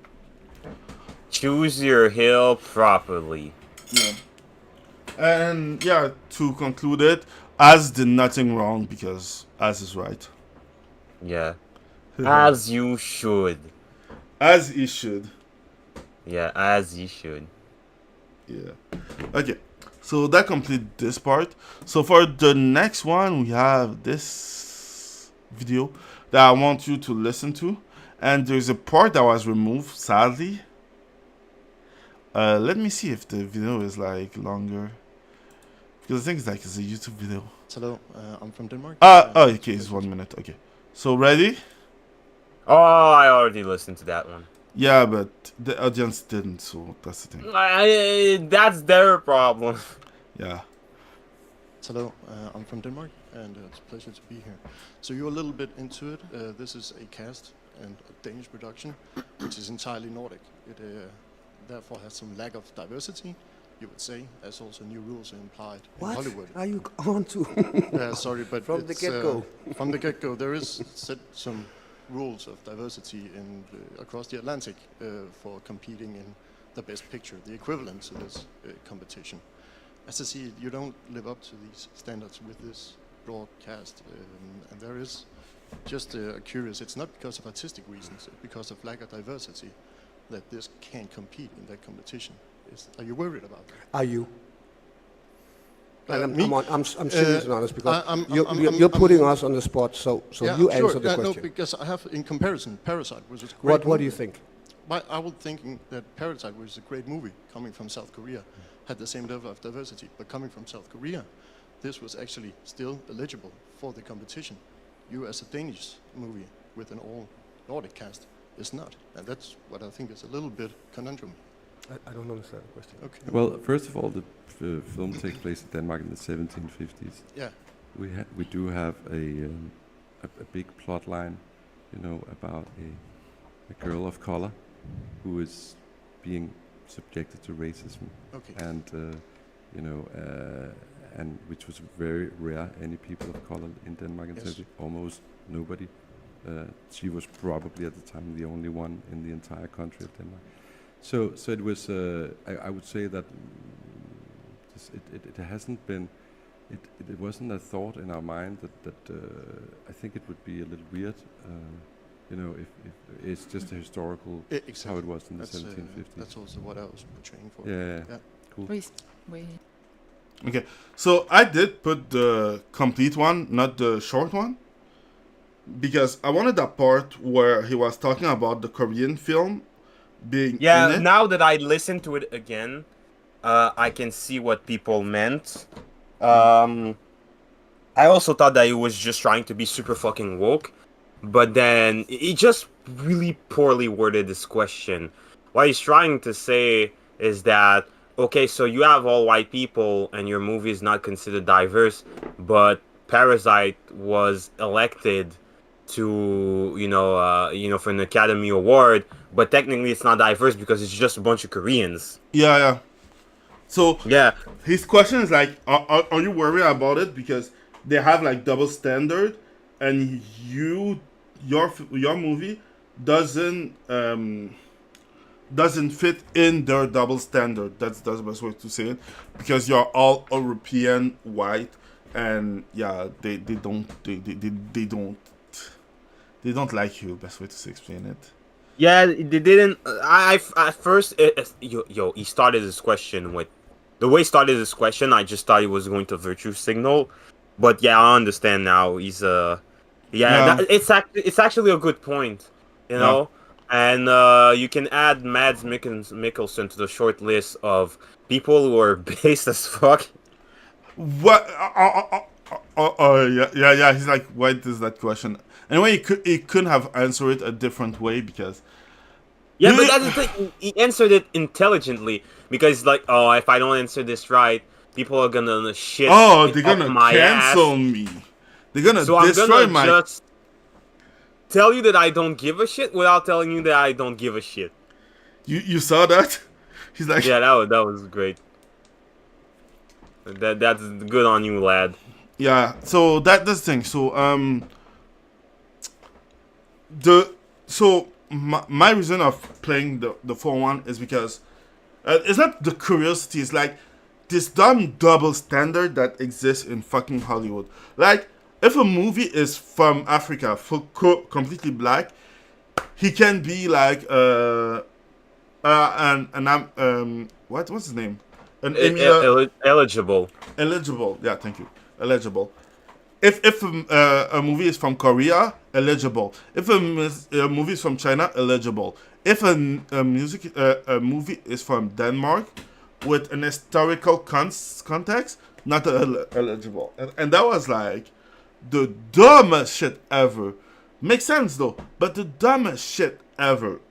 Choose your hill properly. Yeah. And, yeah, to conclude it, Az did nothing wrong because Az is right. Yeah. As you should. As he should. Yeah, as you should. Yeah. Okay. So that completes this part. So for the next one, we have this video that I want you to listen to. And there's a part that was removed, sadly. Let me see if the video is like longer. Because I think it's a YouTube video. Hello, I'm from Denmark. Okay, it's 1 minute. Okay. So ready? Oh, I already listened to that one. Yeah, but the audience didn't, so that's the thing. That's their problem. Yeah. Hello, I'm from Denmark, and it's a pleasure to be here. So you're a little bit into it. This is a cast and a Danish production, which is entirely Nordic. It therefore has some lack of diversity, you would say, as also new rules are implied in Hollywood. What are you on to? Sorry, but From the it's, get-go. From the get-go, there is set some rules of diversity in across the Atlantic for competing in the best picture, the equivalent to this competition. As I see it, you don't live up to these standards with this broadcast, and there is just curious. It's not because of artistic reasons, it's because of lack of diversity that this can't compete in that competition. Are you worried about that? Are you? And Me? I'm serious and honest because I'm you're putting us on the spot, so Yeah, you sure. answer the No, question. because I have, in comparison, Parasite was a great What do you movie. think? I was thinking that Parasite was a great movie coming from South Korea, had the same level of diversity, but coming from South Korea, this was actually still eligible for the competition. You, as a Danish movie with an all Nordic cast, is not, and that's what I think is a little bit conundrum. I don't understand the question. Okay. Well, first of all, the film takes place in Denmark in the 1750s. Yeah. We do have a big plot line, you know, about a girl of color who is being subjected to racism, Okay. and you know, and which was very rare. Any people of color in Denmark, in Yes. 70, almost nobody. She was probably at the time the only one in the entire country of Denmark. So it was. I would say that it hasn't been. It wasn't a thought in our mind that I think it would be a little weird. You know, if it's just a historical Exactly. how it was in the That's, 1750s. That's also what I was portraying for. Yeah. Yeah. Cool. Oui, oui. Okay, so I did put the complete one, not the short one, because I wanted that part where he was talking about the Korean film being in Yeah, it. now that I listened to it again, I can see what people meant. I also thought that he was just trying to be super fucking woke, but then he just really poorly worded this question. What he's trying to say is that, okay, so you have all white people and your movie is not considered diverse, but Parasite was elected to, for an Academy Award, but technically it's not diverse because it's just a bunch of Koreans. Yeah. So Yeah. his question is like, are you worried about it because they have like double standard, and your movie doesn't fit in their double standard. That's the best way to say it, because you're all European white, and yeah, they don't like you. Best way to explain it. Yeah, they didn't. I at first, he started this question with the way he started this question. I just thought he was going to virtue signal, but yeah, I understand now. He's it's actually a good point, you know. And you can add Mads Mikkelsen to the short list of people who are based as fuck. What? Yeah. He's like, why does that question? Anyway, he couldn't have answered it a different way because. Yeah, but that's the thing. He answered it intelligently because, like, oh, if I don't answer this right, people are gonna shit. Oh, they're gonna my cancel ass. me. They're gonna So destroy I'm gonna just tell you that I don't give a shit without telling you that I don't give a shit. You saw that? He's like, yeah, that was great. That's good on you, lad. Yeah. So that's the thing. So my reason of playing the 4-1 is because it's not the curiosity. It's like this dumb double standard that exists in fucking Hollywood. Like, if a movie is from Africa, completely black, he can be like what's his name? Eligible. Eligible. Yeah, thank you. Eligible. If a movie is from Korea, eligible. If a movie is from China, eligible. If a movie is from Denmark with an historical context, not eligible. And that was like the dumbest shit ever. Makes sense though, but the dumbest shit ever,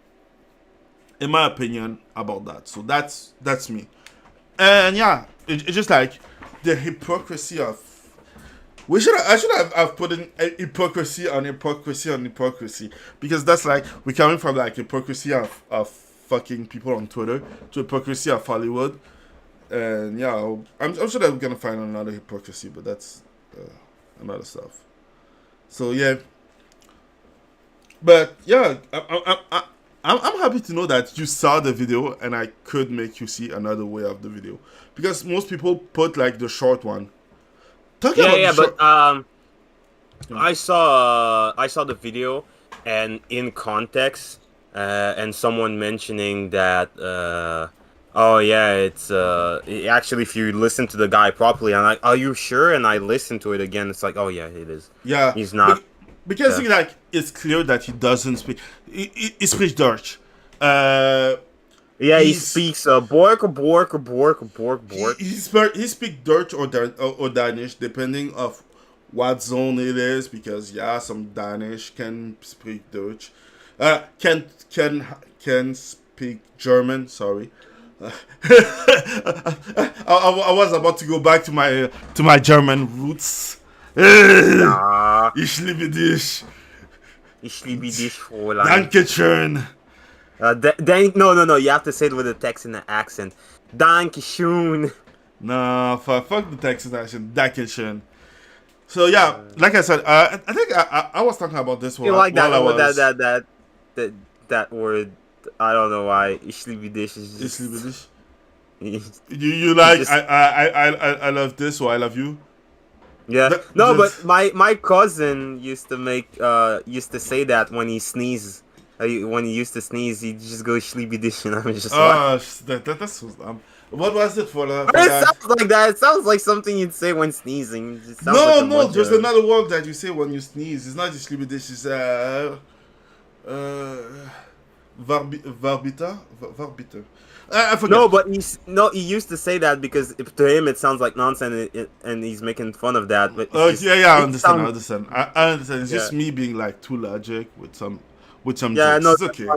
in my opinion, about that. So that's me. And yeah, it's just like the hypocrisy of. I should have put in hypocrisy on hypocrisy on hypocrisy, because that's like we're coming from like hypocrisy of fucking people on Twitter to hypocrisy of Hollywood, and yeah, I'm sure that we're gonna find another hypocrisy, but that's another stuff. So yeah, but yeah, I'm happy to know that you saw the video and I could make you see another way of the video, because most people put like the short one. But I saw the video, and in context, and someone mentioning that, oh yeah, it's actually, if you listen to the guy properly, I'm like, are you sure? And I listened to it again. It's like, oh yeah, it is. Yeah, he's not. Because like it's clear that he doesn't speak. He speaks Dutch. Yeah, he speaks Bork. He speaks Dutch or Danish, depending of what zone it is. Because yeah, some Danish can speak Dutch. Can speak German. Sorry. I was about to go back to my German roots. Ich liebe dich. Fräulein. Dankeschön. No. You have to say it with a Texan accent. Dankeschön. No, fuck the Texan accent. Dankeschön. So yeah, like I said, I think I was talking about this one. You like that word? I don't know why. Ich liebe dich is just. Ich liebe dich. You like just, I love this or I love you. Yeah. But my cousin used to say that when he sneezes. When he used to sneeze, he just go sleepy dish, and I'm just like, That's what was it for? It sounds like that. It sounds like something you'd say when sneezing. It just sounds No, like a no. bunch There's of- another word that you say when you sneeze. It's not just sleepy dish. It's Varbita. Varbita. I forget. No, but he used to say that because to him it sounds like nonsense, and he's making fun of that. But it's just- I it understand. sounds- I understand. It's just Yeah. me being like too logic with some Yeah, jokes. no, It's okay.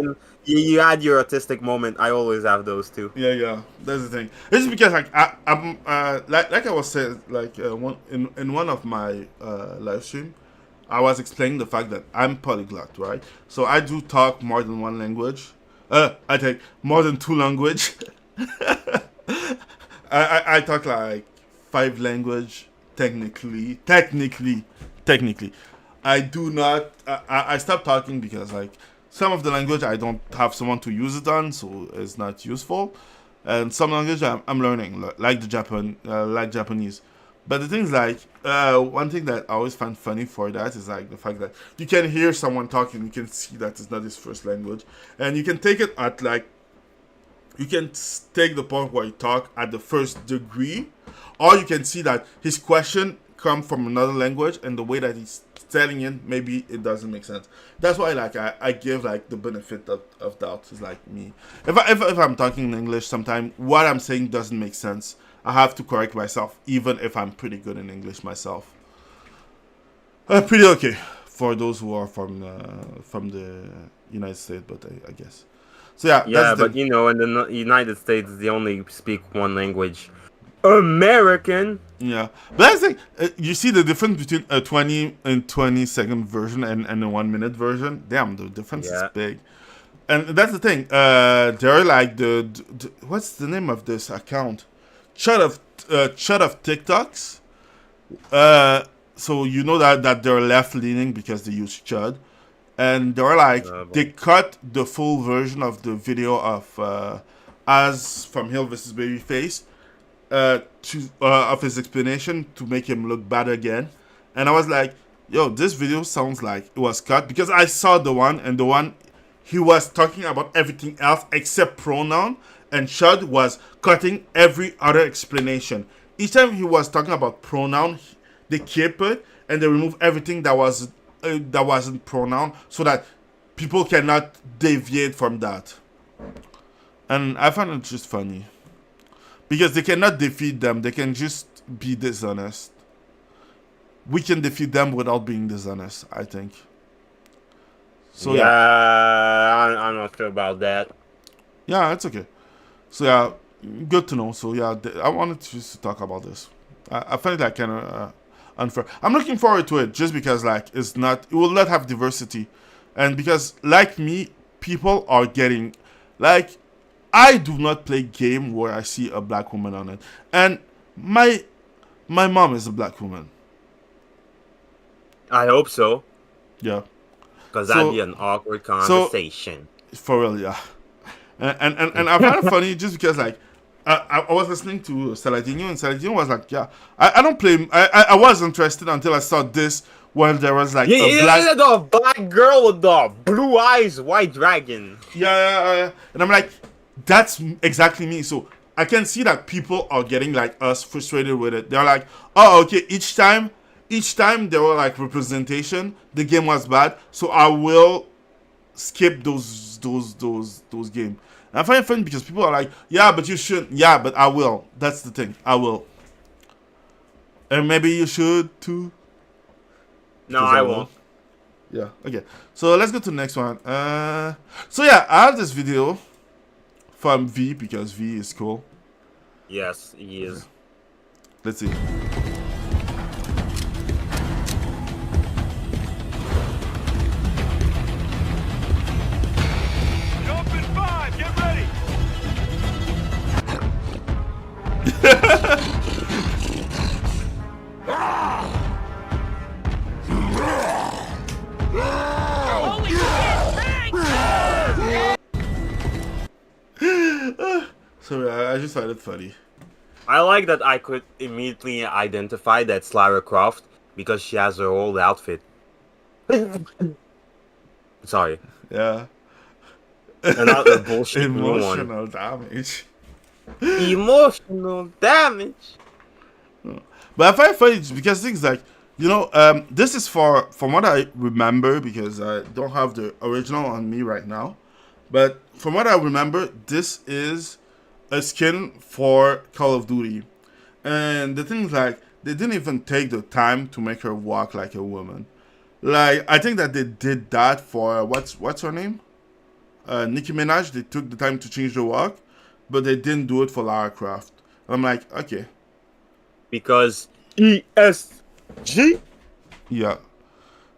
You had your autistic moment. I always have those too. Yeah. That's the thing. It's because like I'm like I was saying in one of my live stream, I was explaining the fact that I'm polyglot, right? So I do talk more than one language. I take more than two language. I talk like 5 language technically. I do not. I stopped talking because like some of the language I don't have someone to use it on, so it's not useful. And some language I'm learning, like like Japanese. But the thing is like one thing that I always find funny for that is like the fact that you can hear someone talking, you can see that it's not his first language, and you can take it at like you can take the point where he talk at the first degree, or you can see that his question come from another language and the way that he's telling it, maybe it doesn't make sense. That's why like I give like the benefit of doubt. It's like me. If I'm talking in English, sometimes what I'm saying doesn't make sense. I have to correct myself, even if I'm pretty good in English myself. Pretty okay for those who are from the United States, but I guess. So yeah, Yeah, that's but the, in the United States, they only speak one language. American. yeah. But that's like you see the difference between a 20-second version and a 1-minute version. Damn, the difference is Yeah. big. And that's the thing. They're like the what's the name of this account? Shut of TikToks. So you know that they're left leaning because they use Chud, and they're like they cut the full version of the video of as from Hill versus Babyface of his explanation to make him look bad again. And I was like, yo, this video sounds like it was cut because I saw the one he was talking about everything else except pronoun, and Chud was cutting every other explanation. Each time he was talking about pronoun, they keep it and they remove everything that wasn't pronoun so that people cannot deviate from that. And I find it just funny because they cannot defeat them; they can just be dishonest. We can defeat them without being dishonest, I think. So yeah, I'm not sure about that. Yeah, it's okay. So yeah, good to know. So yeah, I wanted to just talk about this. I find that kind of unfair. I'm looking forward to it just because like it will not have diversity, and because like me, people are getting like I do not play game where I see a black woman on it, and my mom is a black woman. I hope so, Yeah, because So- that'd be an awkward conversation. for real, yeah. And I find it funny just because like I was listening to Saladino and Saladino was like, yeah, I don't play. I was interested until I saw this where there was like a black. The black girl with the blue eyes, white dragon. Yeah. And I'm like, that's exactly me. So I can see that people are getting like us frustrated with it. They're like, oh, okay, each time there were like representation, the game was bad, so I will skip those games. And I find it funny because people are like, yeah, but you shouldn't. Yeah, but I will. That's the thing. I will. And maybe you should too. No, Because I will. won't. Yeah, okay. So let's go to the next one. So yeah, I have this video from V because V is cool. Yes, he is. Let's see. Jump in 5, get ready! So I just find it funny. I like that I could immediately identify that Lara Croft because she has her old outfit. Sorry. Yeah. Another bullshit new one. Emotional damage. Emotional damage. But I find it funny because things like, this is from what I remember, because I don't have the original on me right now. But from what I remember, this is a skin for Call of Duty. And the thing is, like, they didn't even take the time to make her walk like a woman. Like, I think that they did that for, what's her name? Nicki Minaj. They took the time to change the walk, but they didn't do it for Lara Croft. I'm like, okay. Because ESG? Yeah.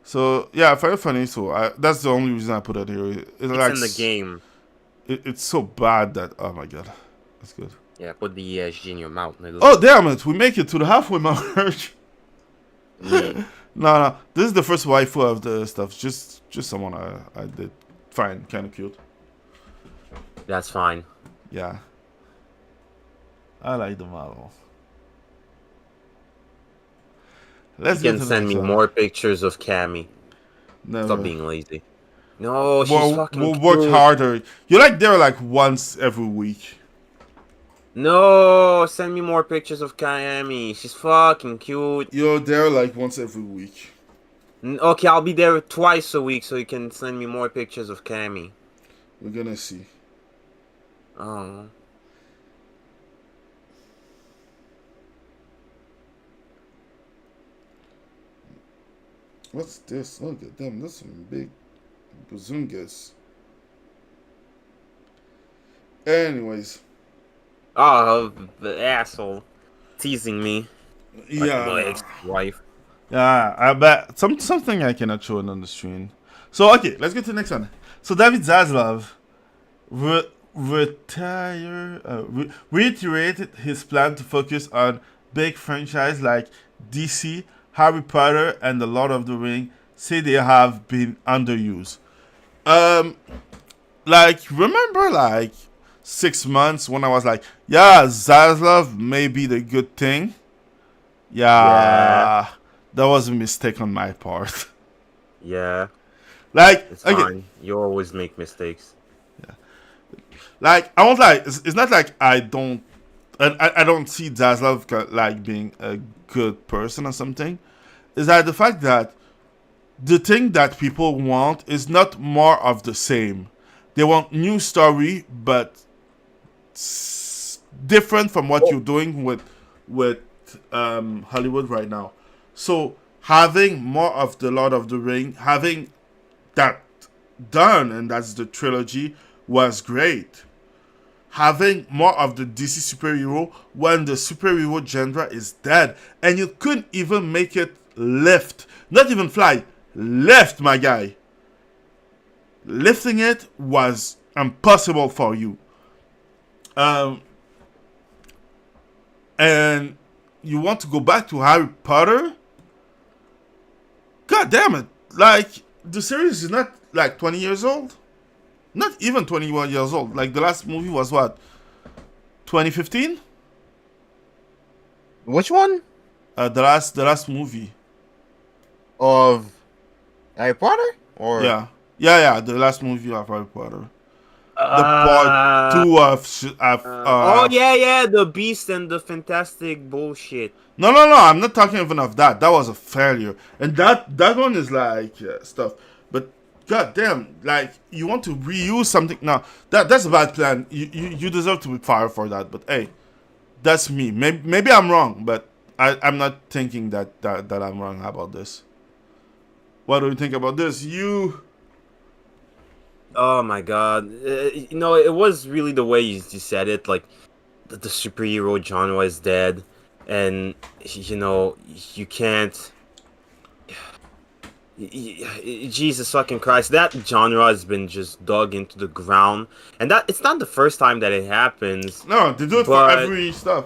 So, yeah, I find it funny. So, that's the only reason I put it here. It's like, in the game. It's so bad that, oh my god. That's good. Yeah, put the ESG in your mouth, nigga. Oh, damn it. We make it to the halfway mark. No. This is the first waifu of the stuff. Just someone I did find kind of cute. That's fine. Yeah. I like the model. Let's You can send me more pictures of Cammy. Never. Stop being lazy. No, she's fucking We'll work cute. harder. You're like there like once every week. No, send me more pictures of Cammy. She's fucking cute. You're there like once every week. Okay, I'll be there twice a week so you can send me more pictures of Cammy. We're gonna see. Oh. What's this? Look at them. That's some big bazungas. Anyways. Oh, the asshole. Teasing me. Like Yeah. my ex-wife. Yeah, I bet something I cannot show it on the screen. So okay, let's get to the next one. So David Zaslav reiterated his plan to focus on big franchises like DC, Harry Potter, and The Lord of the Ring. Say they have been underused. Like remember like 6 months when I was like, yeah, Zaslav may be the good thing. Yeah. That was a mistake on my part. Yeah. Like, It's okay. fine. You always make mistakes. Yeah. Like, I won't lie. It's not like I don't see Zaslav like being a good person or something. Is that the fact that the thing that people want is not more of the same. They want new story, but different from what you're doing with Hollywood right now. So having more of the Lord of the Ring, having that done, and that's the trilogy, was great. Having more of the DC superhero when the superhero genre is dead, and you couldn't even make it lift, not even fly, lift, my guy. Lifting it was impossible for you. And you want to go back to Harry Potter? God damn it. Like, the series is not like 20 years old. Not even 21 years old. Like, the last movie was what? 2015? Which one? The last movie. Of Harry Potter? Or Yeah, the last movie of Harry Potter. The part 2 of oh yeah, the Beast and the Fantastic bullshit. No, I'm not talking even of that. That was a failure. And that one is like stuff. But goddamn, like you want to reuse something now. That's a bad plan. You deserve to be fired for that. But hey, that's me. Maybe I'm wrong, but I'm not thinking that I'm wrong about this. What do you think about this? Oh my god. It was really the way you said it, like the superhero genre is dead, and you can't. Jesus fucking Christ, that genre has been just dug into the ground, and that it's not the first time that it happens. No, they do it for every stuff.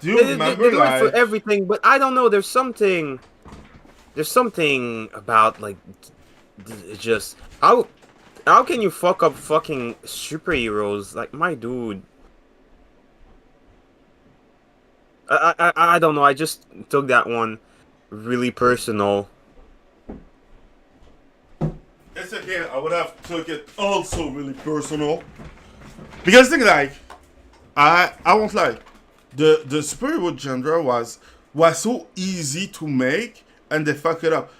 Do you remember they do it for everything, but I don't know. There's something about like just how can you fuck up fucking superheroes? Like, my dude. I don't know. I just took that one really personal. It's okay. again, I would have took it also really personal. Because think like, I won't lie, the superhero genre was so easy to make, and they fuck it up.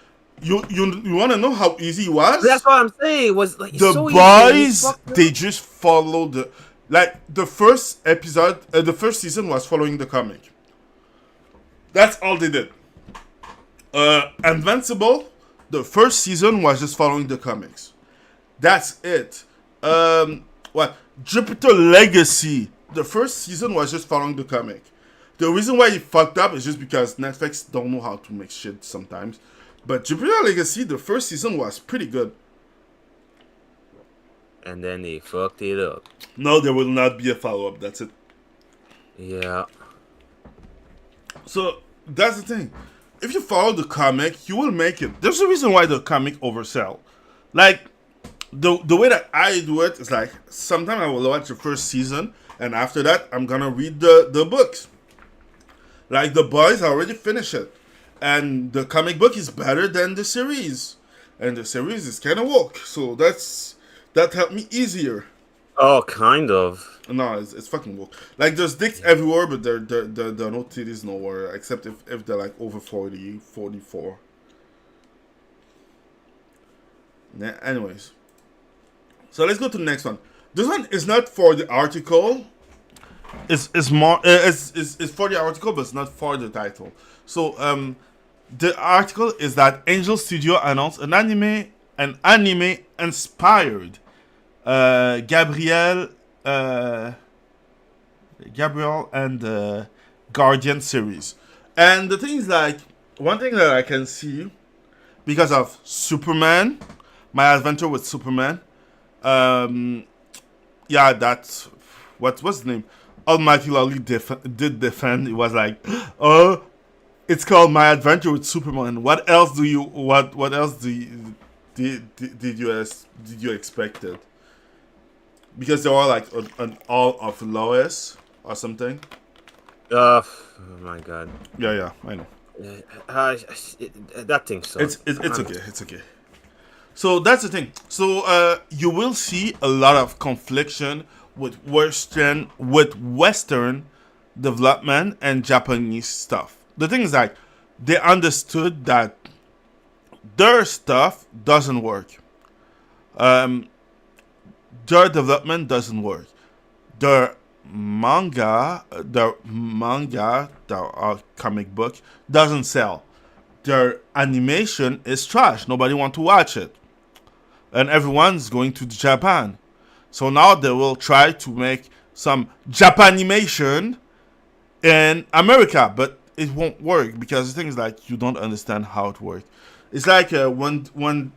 You want to know how easy it was? That's what I'm saying. It was like The so boys, easy. they just followed the first episode, the first season was following the comic. That's all they did. Invincible, the first season was just following the comics. That's it. What? Jupiter Legacy, the first season was just following the comic. The reason why it fucked up is just because Netflix don't know how to make shit sometimes. But Jupiter Legacy, the first season was pretty good. And then they fucked it up. No, there will not be a follow-up. That's it. Yeah. So, that's the thing. If you follow the comic, you will make it. There's a reason why the comic oversell. Like, the way that I do it is like, sometimes I will watch the first season, and after that, I'm gonna read the books. Like, The Boys, I already finished it. And the comic book is better than the series. And the series is kind of woke. So that helped me easier. Oh, kind of. No, it's fucking woke. Like, there's dicks everywhere, but there are no titties nowhere. Except if they're like over 40, 44. Yeah, anyways. So let's go to the next one. This one is not for the article. It's more it's for the article, but it's not for the title. So the article is that Angel Studio announced an anime inspired Gabriel and Guardian series. And the thing is, like, one thing that I can see because of Superman, My Adventure with Superman. Yeah, that's what's the name? Almighty Lolly did defend. It was like, oh, it's called My Adventure with Superman. What else do you did you expect it? Because they were like an all of Lois or something. Oh my god. Yeah, I know. That thing sucks. It's okay. It's okay. So that's the thing. So you will see a lot of confliction with Western development and Japanese stuff. The thing is that they understood that their stuff doesn't work. Their development doesn't work. Their manga, their comic book doesn't sell. Their animation is trash. Nobody wants to watch it. And everyone's going to Japan. So now they will try to make some Japanimation in America, but it won't work because the thing is like you don't understand how it works. It's like when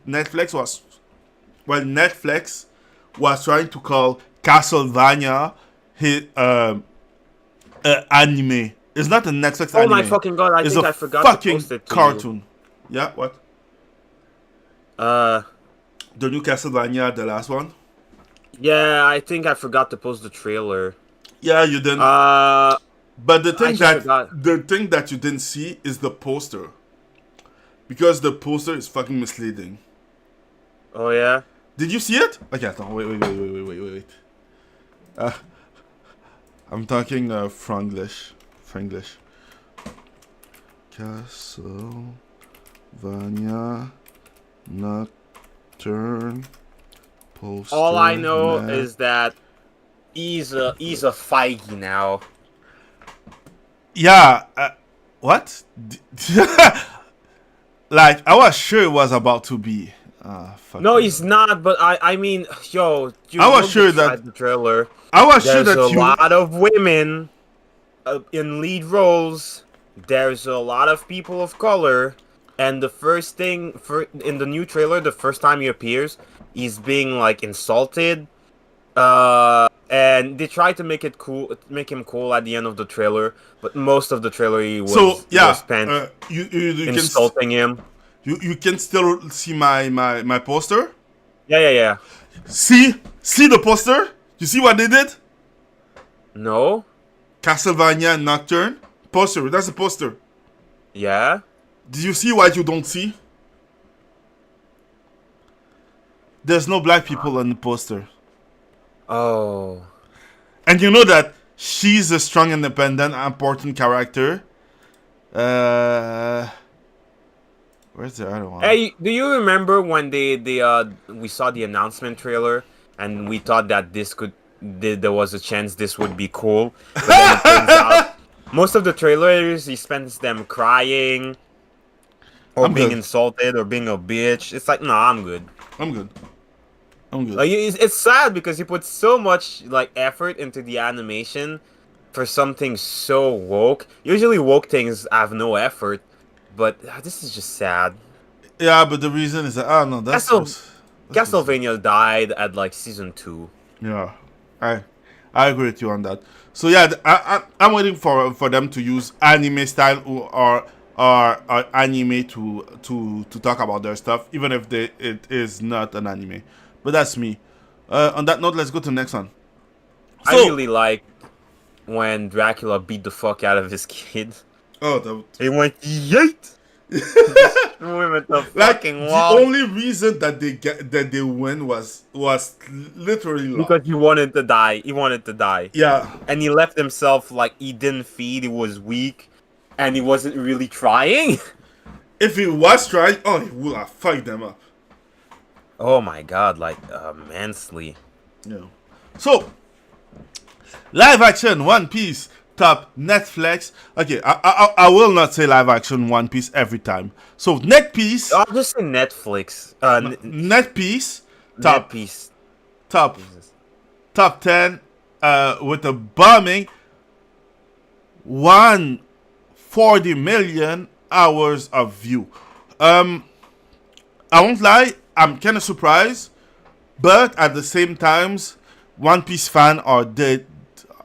Netflix was trying to call Castlevania anime. It's not a Netflix anime. Oh my fucking god! I think I forgot to post it to cartoon. You. Yeah, what? The new Castlevania, the last one. Yeah, I think I forgot to post the trailer. Yeah, you didn't. But the thing that you didn't see is the poster, because the poster is fucking misleading. Oh yeah. Did you see it? Okay, wait. I'm talking Franglish. Castlevania Nocturne poster. All I know is that he's a Feige now. Yeah. What? Like, I was sure it was about to be. No, he's not. But I mean, yo, I was sure that the trailer. I was sure that there's a lot of women in lead roles. There's a lot of people of color, and the first thing in the new trailer, the first time he appears, he's being like insulted. And they tried to make him cool at the end of the trailer, but most of the trailer he was spent you insulting him. You can still see my poster. Yeah. See the poster? You see what they did? No. Castlevania Nocturne poster. That's the poster. Yeah. Did you see what you don't see? there's no black people on the poster. Oh. And you know that she's a strong, independent, important character. Where's the other one? Hey, do you remember when we saw the announcement trailer and we thought that there was a chance this would be cool, but then it turns out most of the trailers he spends them crying or I'm being good. insulted or being a bitch. It's like, nah, I'm good. I'm good. Like, it's sad because he put so much like effort into the animation for something so woke. Usually woke things have no effort, but this is just sad. Yeah, but the reason is that Castlevania died at like season 2. Yeah, I agree with you on that. So yeah, I'm waiting for them to use anime style or anime to talk about their stuff, even if it is not an anime. But that's me. On that note, let's go to the next one. I really like when Dracula beat the fuck out of his kid. Oh, He went yeet. With the like fucking wall. the only reason that they win was literally luck. Because he wanted to die. He wanted to die. Yeah. And he left himself like he didn't feed. He was weak, and he wasn't really trying. If he was trying, he would have fucked them up. Oh my god! Like immensely. Yeah. So, live action One Piece top Netflix. Okay, I will not say live action One Piece every time. So Netpiece. I'll just say Netflix. Netpiece top Netpiece. top Jesus. top 10 with a bombing 140 million hours of view. I won't lie, I'm kind of surprised, but at the same times, One Piece fan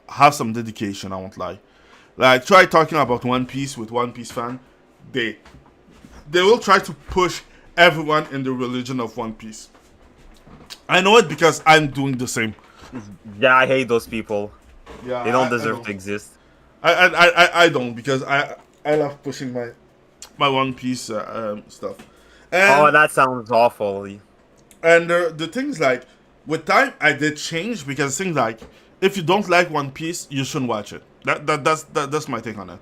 have some dedication. I won't lie. Like, try talking about One Piece with One Piece fan. They will try to push everyone in the religion of One Piece. I know it because I'm doing the same. Yeah, I hate those people. Yeah, They don't deserve to exist. I don't, because I love pushing my One Piece stuff. And, That sounds awful. and the things like, with time I did change, because things like, if you don't like One Piece, you shouldn't watch it. That's my take on it.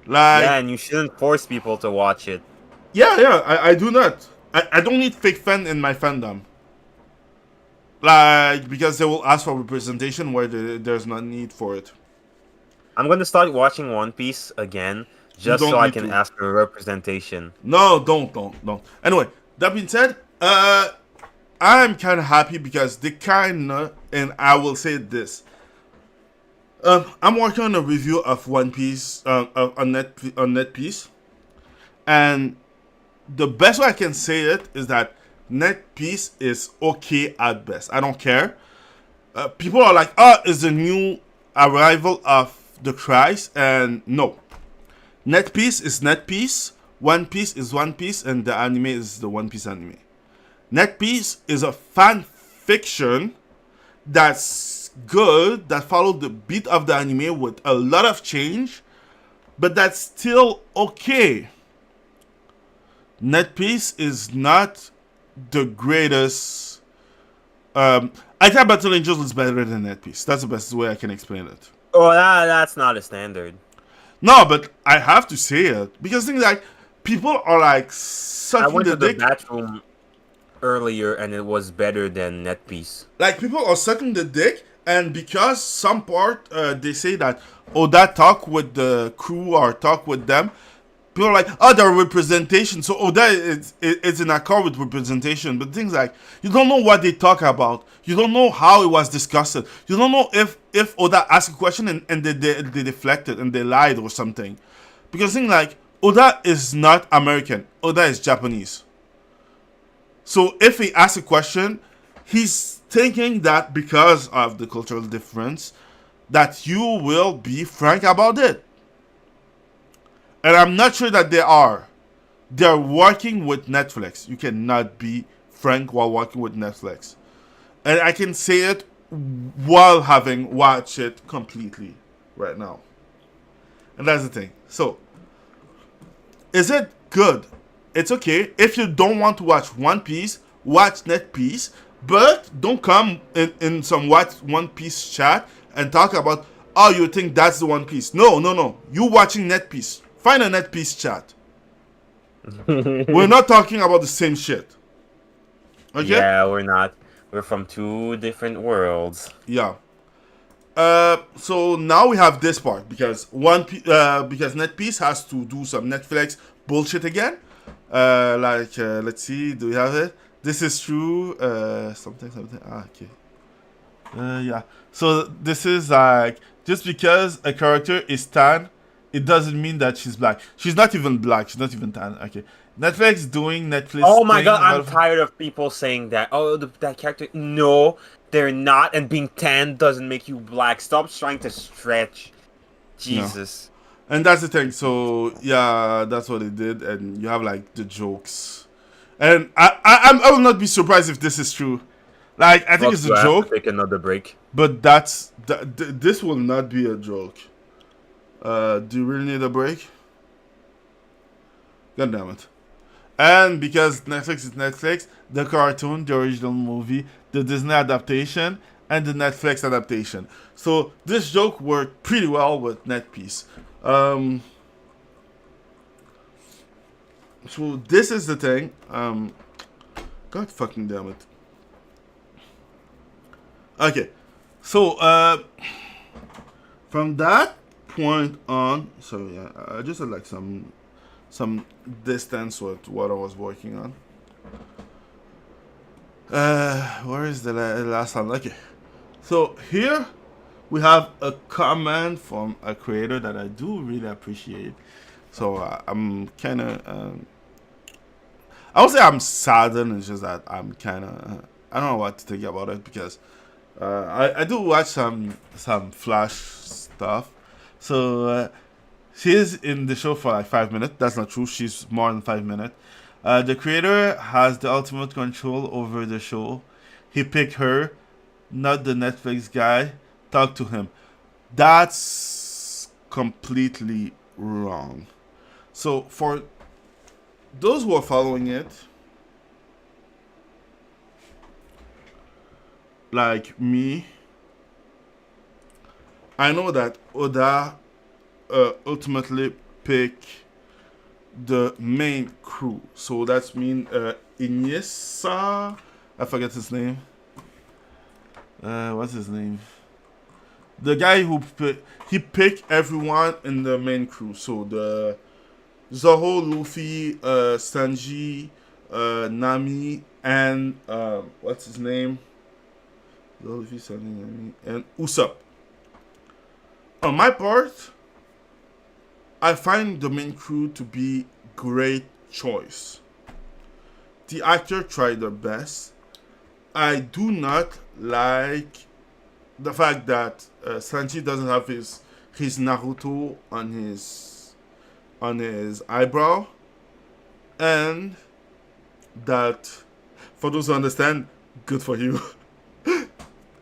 Like, Yeah, and you shouldn't force people to watch it. yeah, I do not. I don't need fake fan in my fandom. Like, because they will ask for representation where there's no need for it. I'm gonna start watching One Piece again, just don't so I need can to. ask for representation. No, don't. Anyway, that being said, I'm kind of happy because they kind of, and I will say this. I'm working on a review of One Piece on Netpiece, and the best way I can say it is that Netpiece is okay at best. I don't care. People are like, it's the new arrival of the Christ, and no. Netpiece is Netpiece, One Piece is One Piece, and the anime is the One Piece anime. Netpiece is a fan fiction that's good, that followed the beat of the anime with a lot of change, but that's still okay. Netpiece is not the greatest. I think Battle Angels is better than Netpiece. That's the best way I can explain it. Oh, that's not a standard. No, but I have to say it because things like people are like I sucking went the to the dick. bathroom earlier, and it was better than Netpiece. Like people are sucking the dick, and because some part they say that Oda talk with the crew or talk with them, people are like, they're representation. So Oda is in accord with representation, but things like you don't know what they talk about. You don't know how it was discussed. You don't know if Oda asked a question and they deflected and they lied or something, because things like Oda is not American. Oda is Japanese. So if he asks a question, he's thinking that because of the cultural difference, that you will be frank about it. And I'm not sure that they are. They're working with Netflix. You cannot be frank while working with Netflix. And I can say it while having watched it completely right now. And that's the thing. So, is it good? It's okay. If you don't want to watch One Piece, watch NetPiece, but don't come in some watch One Piece chat and talk about, oh, you think that's the One Piece. No. You watching NetPiece. Find a NetPiece chat. We're not talking about the same shit. Okay? Yeah, we're not. We're from two different worlds. Yeah. So now we have this part because because NetPiece has to do some Netflix bullshit again. Let's see, do we have it? This is true. Something. Okay. Yeah. So this is like, just because a character is tan, it doesn't mean that she's black. She's not even black. She's not even tan. Okay. Netflix doing Netflix. Oh my god, I'm tired of people saying that. Oh, that character. No, they're not. And being tan doesn't make you black. Stop trying to stretch. Jesus. No. And that's the thing. So yeah, that's what they did. And you have like the jokes. And I will not be surprised if this is true. Like, I think it's a joke. Take another break. But this will not be a joke. Do you really need a break? God damn it. And because Netflix is Netflix, the cartoon, the original movie, the Disney adaptation, and the Netflix adaptation. So this joke worked pretty well with NetPiece. So this is the thing. God fucking damn it. Okay. So from that point on, so yeah, I just had like some distance with what I was working on. Where is the last one? Okay. So here we have a comment from a creator that I do really appreciate. So I'm kind of, I would say I'm saddened. It's just that I'm kind of, I don't know what to think about it because I do watch some Flash stuff. So she's in the show for like 5 minutes. That's not true. She's more than 5 minutes. The creator has the ultimate control over the show. He picked her, not the Netflix guy. Talk to him. That's completely wrong. So for those who are following it, like me, I know that Oda ultimately pick the main crew. So that's mean Iniesta, I forget his name. What's his name? The guy who he picked everyone in the main crew. So the Zoro, Luffy, Sanji, Nami, and what's his name? Zoro, Luffy, Sanji, Nami, and Usopp. On my part, I find the main crew to be great choice. The actor tried their best. I do not like the fact that Sanji doesn't have his Naruto on his eyebrow, and that, for those who understand, good for you,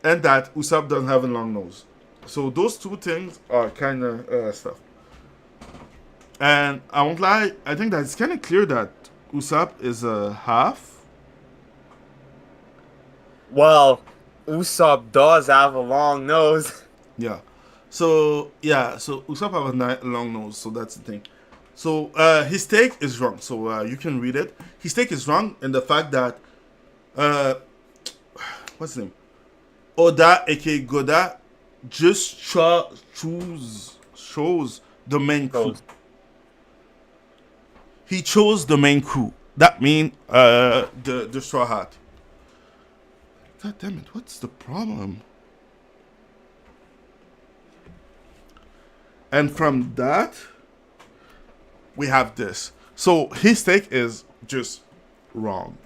and that Usopp doesn't have a long nose. So those two things are kind of stuff. And I won't lie, I think that it's kind of clear that Usopp is a half. Well, Usopp does have a long nose. Yeah. So Usopp have a long nose, so that's the thing. So his take is wrong. So you can read it. His take is wrong in the fact that what's his name? Oda, aka Goda, just chose the main crew. He chose the main crew. That means the Straw Hat. God damn it! What's the problem? And from that, we have this. So his take is just wrong.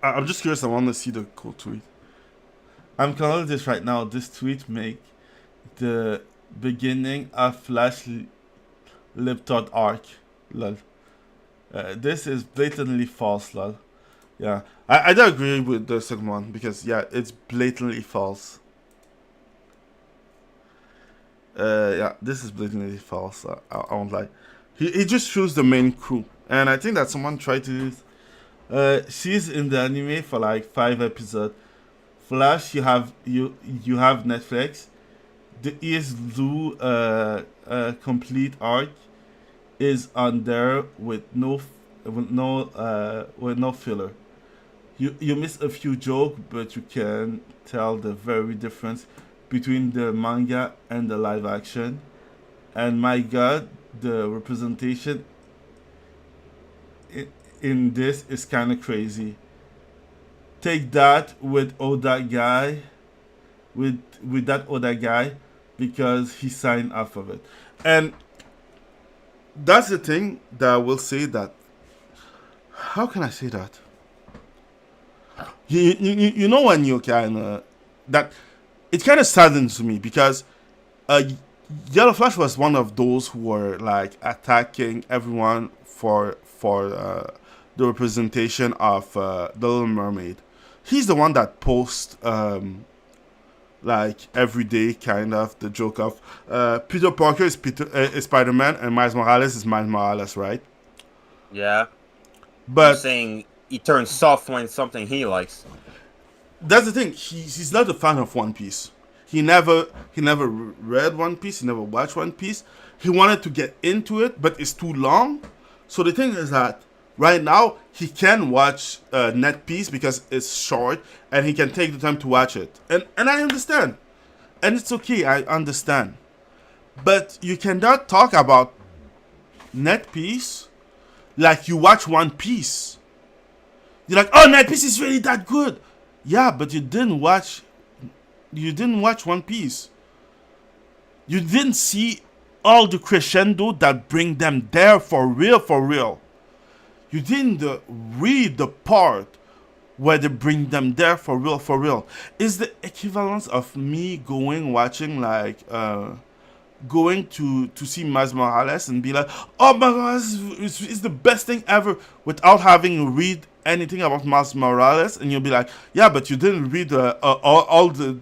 I'm just curious. I want to see the cool tweet. I'm calling this right now. This tweet make the beginning of Flash lip thought arc. Lol. This is blatantly false. Lol. Yeah, I do agree with the second one because yeah, it's blatantly false. Yeah, this is blatantly false. I won't lie. He just chose the main crew, and I think that someone tried to She's in the anime for like 5 episodes. Flash, you have Netflix. The East Blue complete arc is on there with no filler. You miss a few jokes, but you can tell the very difference between the manga and the live action. And my God, the representation in this is kind of crazy. Take that with Oda guy, with that Oda guy, because he signed off of it. And that's the thing that I will say that. How can I say that? You know when you kind of that it kind of saddens me because Yellow Flash was one of those who were like attacking everyone for the representation of the Little Mermaid. He's the one that posts like every day kind of the joke of Peter Parker is Spider-Man and Miles Morales is Miles Morales, right? Yeah. But You're saying he turns soft when something he likes. that's the thing. He's not a fan of One Piece. He never read One Piece. He never watched One Piece. He wanted to get into it, but it's too long. So the thing is that right now he can watch Net Piece because it's short, and he can take the time to watch it. And I understand, and it's okay. I understand, but you cannot talk about Net Piece like you watch One Piece. You're like, oh, Net Piece is really that good. Yeah, but you didn't watch One Piece. You didn't see all the crescendo that bring them there for real. You didn't read the part where they bring them there for real. It's the equivalence of me watching like going to see Miles Morales and be like, oh my God, it's the best thing ever, without having read anything about Miles Morales. And you'll be like, yeah, but you didn't read all the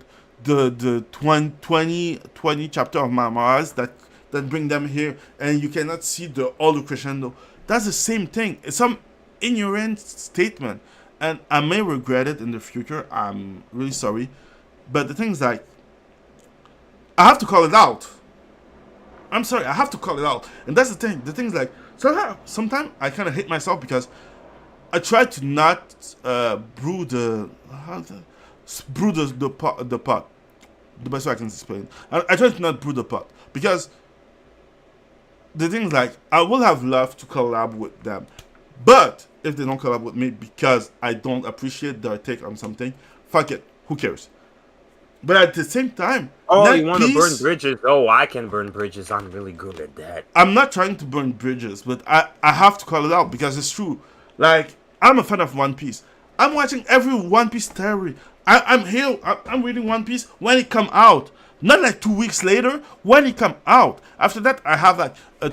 20 chapter of Miles Morales that bring them here, and you cannot see all the crescendo. That's the same thing. It's some ignorant statement, and I may regret it in the future. I'm really sorry, but the thing is, like, I have to call it out. I'm sorry, I have to call it out. And that's the thing. The thing is, like, sometimes I kind of hate myself because I try to not brew the pot. The best way I can explain. I try to not brew the pot because the thing is, like, I will have loved to collab with them, but if they don't collab with me because I don't appreciate their take on something, fuck it. Who cares? But at the same time, you want to burn bridges? Oh, I can burn bridges. I'm really good at that. I'm not trying to burn bridges, but I have to call it out because it's true. Like, I'm a fan of One Piece. I'm watching every One Piece theory. I'm reading One Piece when it come out. Not like 2 weeks later, when it come out. After that, I have like a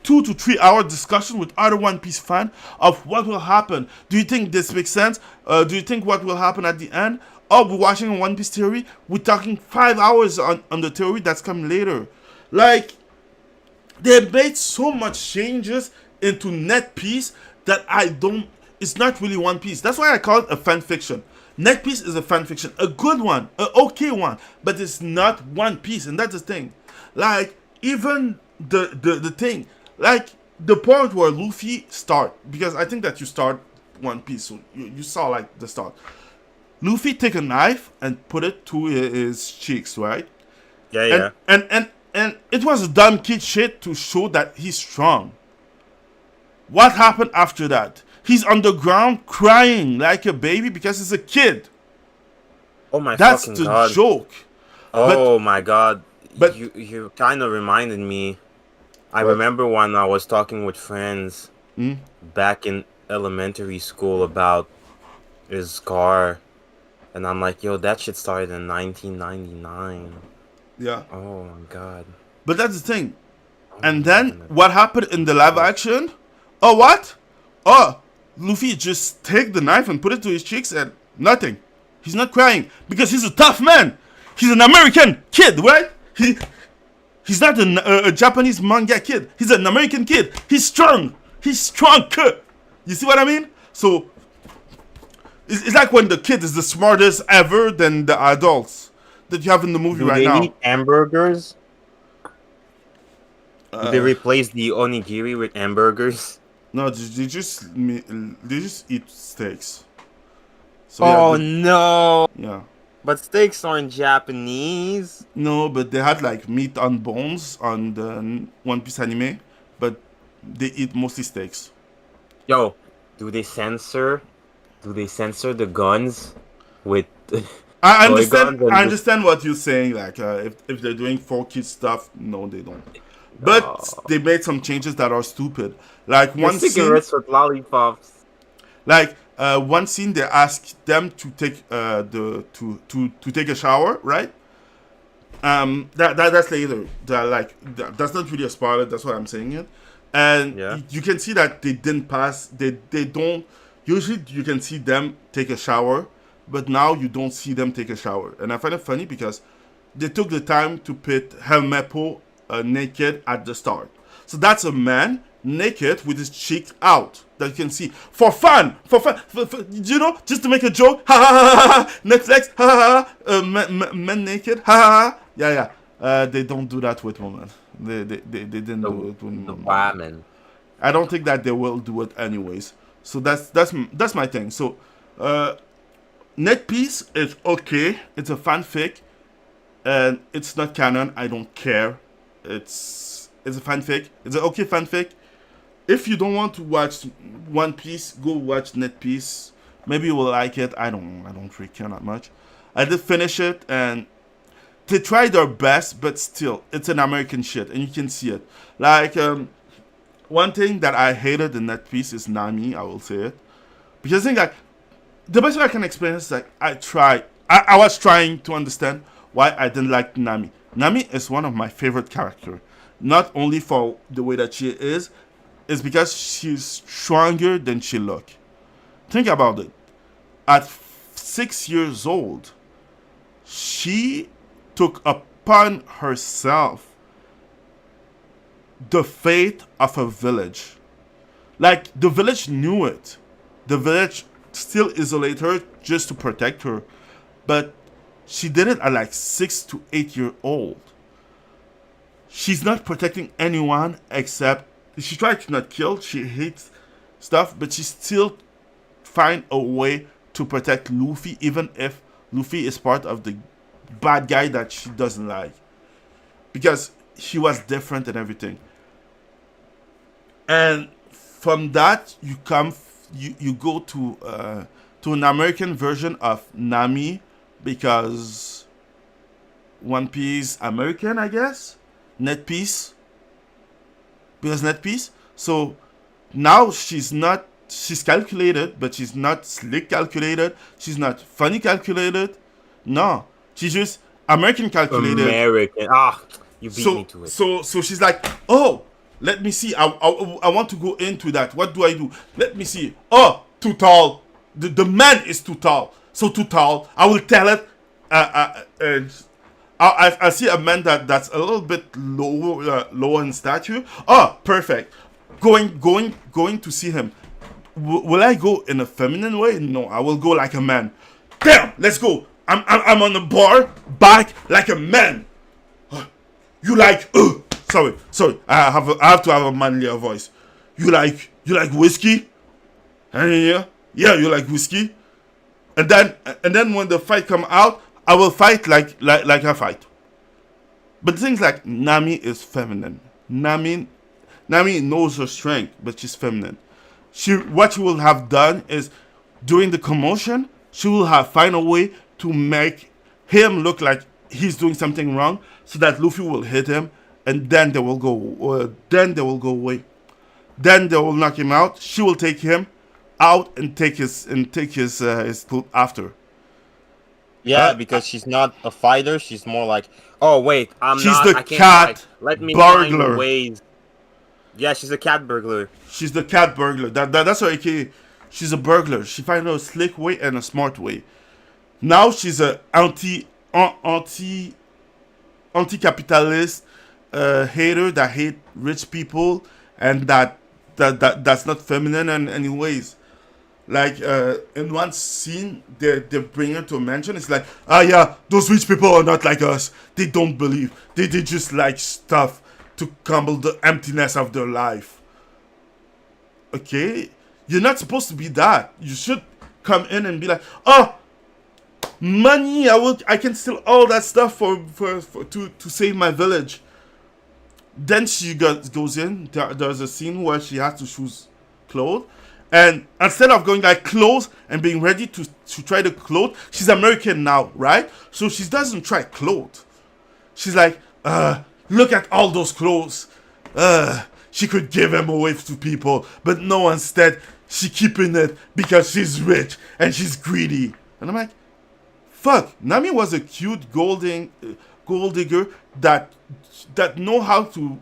2 to 3 hour discussion with other One Piece fans of what will happen. Do you think this makes sense? Do you think what will happen at the end? Oh, we're watching a One Piece theory. We're talking 5 hours on the theory that's coming later. Like, they made so much changes into Net Piece that it's not really One Piece. That's why I call it a fan fiction. Net Piece is a fan fiction, a good one, an okay one, but it's not One Piece, and that's the thing. Like, even the thing, like the point where Luffy start, because I think that you start One Piece, so you saw like the start. Luffy take a knife and put it to his cheeks, right? Yeah. And it was a dumb kid shit to show that he's strong. What happened after that? He's on the ground crying like a baby because he's a kid. Oh my That's fucking the god. joke. Oh my god. But you kind of reminded me. I remember when I was talking with friends back in elementary school about his car. And I'm like, yo, that shit started in 1999. Yeah. Oh my god. But that's the thing. And then what happened in the live action? Oh, what? Oh, Luffy just take the knife and put it to his cheeks and nothing. He's not crying because he's a tough man. He's an American kid, right? He's not a Japanese manga kid. He's an American kid. He's strong. He's strong. You see what I mean? So It's like when the kid is the smartest ever than the adults that you have in the movie Do right they now. eat hamburgers? Do they replace the onigiri with hamburgers? No, they just eat steaks. So Oh yeah, no! yeah. But steaks aren't Japanese. No, but they had like meat on bones on the One Piece anime, but they eat mostly steaks. Yo, do they censor? Do they censor the guns with? I Toy understand. guns and I the- understand what you're saying. Like, if they're doing for kids stuff, no, they don't. But they made some changes that are stupid. Like one scene, cigarettes with lollipops. like one scene, they asked them to take to take a shower, right? That's later. That's not really a spoiler. That's why I'm saying it. And Yeah. you can see that they didn't pass. They don't. Usually you can see them take a shower, but now you don't see them take a shower. And I find it funny because they took the time to put Helmeppo naked at the start. So that's a man naked with his cheek out that you can see for fun, you know, just to make a joke. Ha ha ha ha, ha. Netflix, ha ha ha, men naked, ha ha ha. Yeah. They don't do that with women. They didn't do it with women. Women. I don't think that they will do it anyways. So that's my thing. So Net Piece is okay. It's a fanfic, and it's not canon. I don't care. It's a fanfic. It's an okay fanfic. If you don't want to watch One Piece, go watch Net Piece. Maybe you will like it. I don't really care that much. I did finish it, and they tried their best, but still, it's an American shit, and you can see it. Like one thing that I hated in Net Piece is Nami. I will say it because I think like the best way I can explain is like I was trying to understand why I didn't like Nami. Nami is one of my favorite characters. Not only for the way that she is because she's stronger than she look. Think about it. At 6 years old, she took upon herself the fate of a village. Like, the village knew it. The village still isolated her just to protect her. But she did it at like 6 to 8 years old. She's not protecting anyone except she tried to not kill. She hates stuff, but she still find a way to protect Luffy, even if Luffy is part of the bad guy that she doesn't like, because he was different and everything. And from that, you go to an American version of Nami, because One Piece American, I guess. Net Piece. Because Net Piece. So now she's calculated, but she's not slick calculated. She's not funny calculated. No. She's just American calculated. American. You beat me to it. So she's like, oh, let me see. I want to go into that. What do I do? Let me see. Oh, too tall. The man is too tall. So too tall. I will tell it. I see a man that's a little bit lower in stature. Oh, perfect. Going to see him. Will I go in a feminine way? No, I will go like a man. Damn, let's go. I'm on the bar, back like a man. You like? Sorry. I have to have a manlier voice. You like whiskey? Yeah, you like whiskey. And then when the fight come out, I will fight like I fight. But things like Nami is feminine. Nami knows her strength, but she's feminine. What she will have done is, during the commotion, she will have find a way to make him look like he's doing something wrong, so that Luffy will hit him, and then they will go away. Then they will knock him out. She will take him out and take his clothes after. Yeah, because she's not a fighter. She's more like, oh wait, she's the cat Let me burglar. find ways. Yeah, she's a cat burglar. She's the cat burglar. That's her AKA. She's a burglar. She finds a slick way and a smart way. Now she's a anti-capitalist hater that hate rich people, and that's not feminine in any ways. Like in one scene, they bring her to a mansion. It's like, yeah, those rich people are not like us. They don't believe. They just like stuff to comble the emptiness of their life. Okay, you're not supposed to be that. You should come in and be like, oh, money. I can steal all that stuff to save my village. Then she goes in. There's a scene where she has to choose clothes. And instead of going like clothes and being ready to try the clothes, she's American now, right? So she doesn't try clothes. She's like, look at all those clothes. She could give them away to people, but no, instead she keeping it because she's rich and she's greedy. And I'm like, fuck. Nami was a cute gold digger that know how to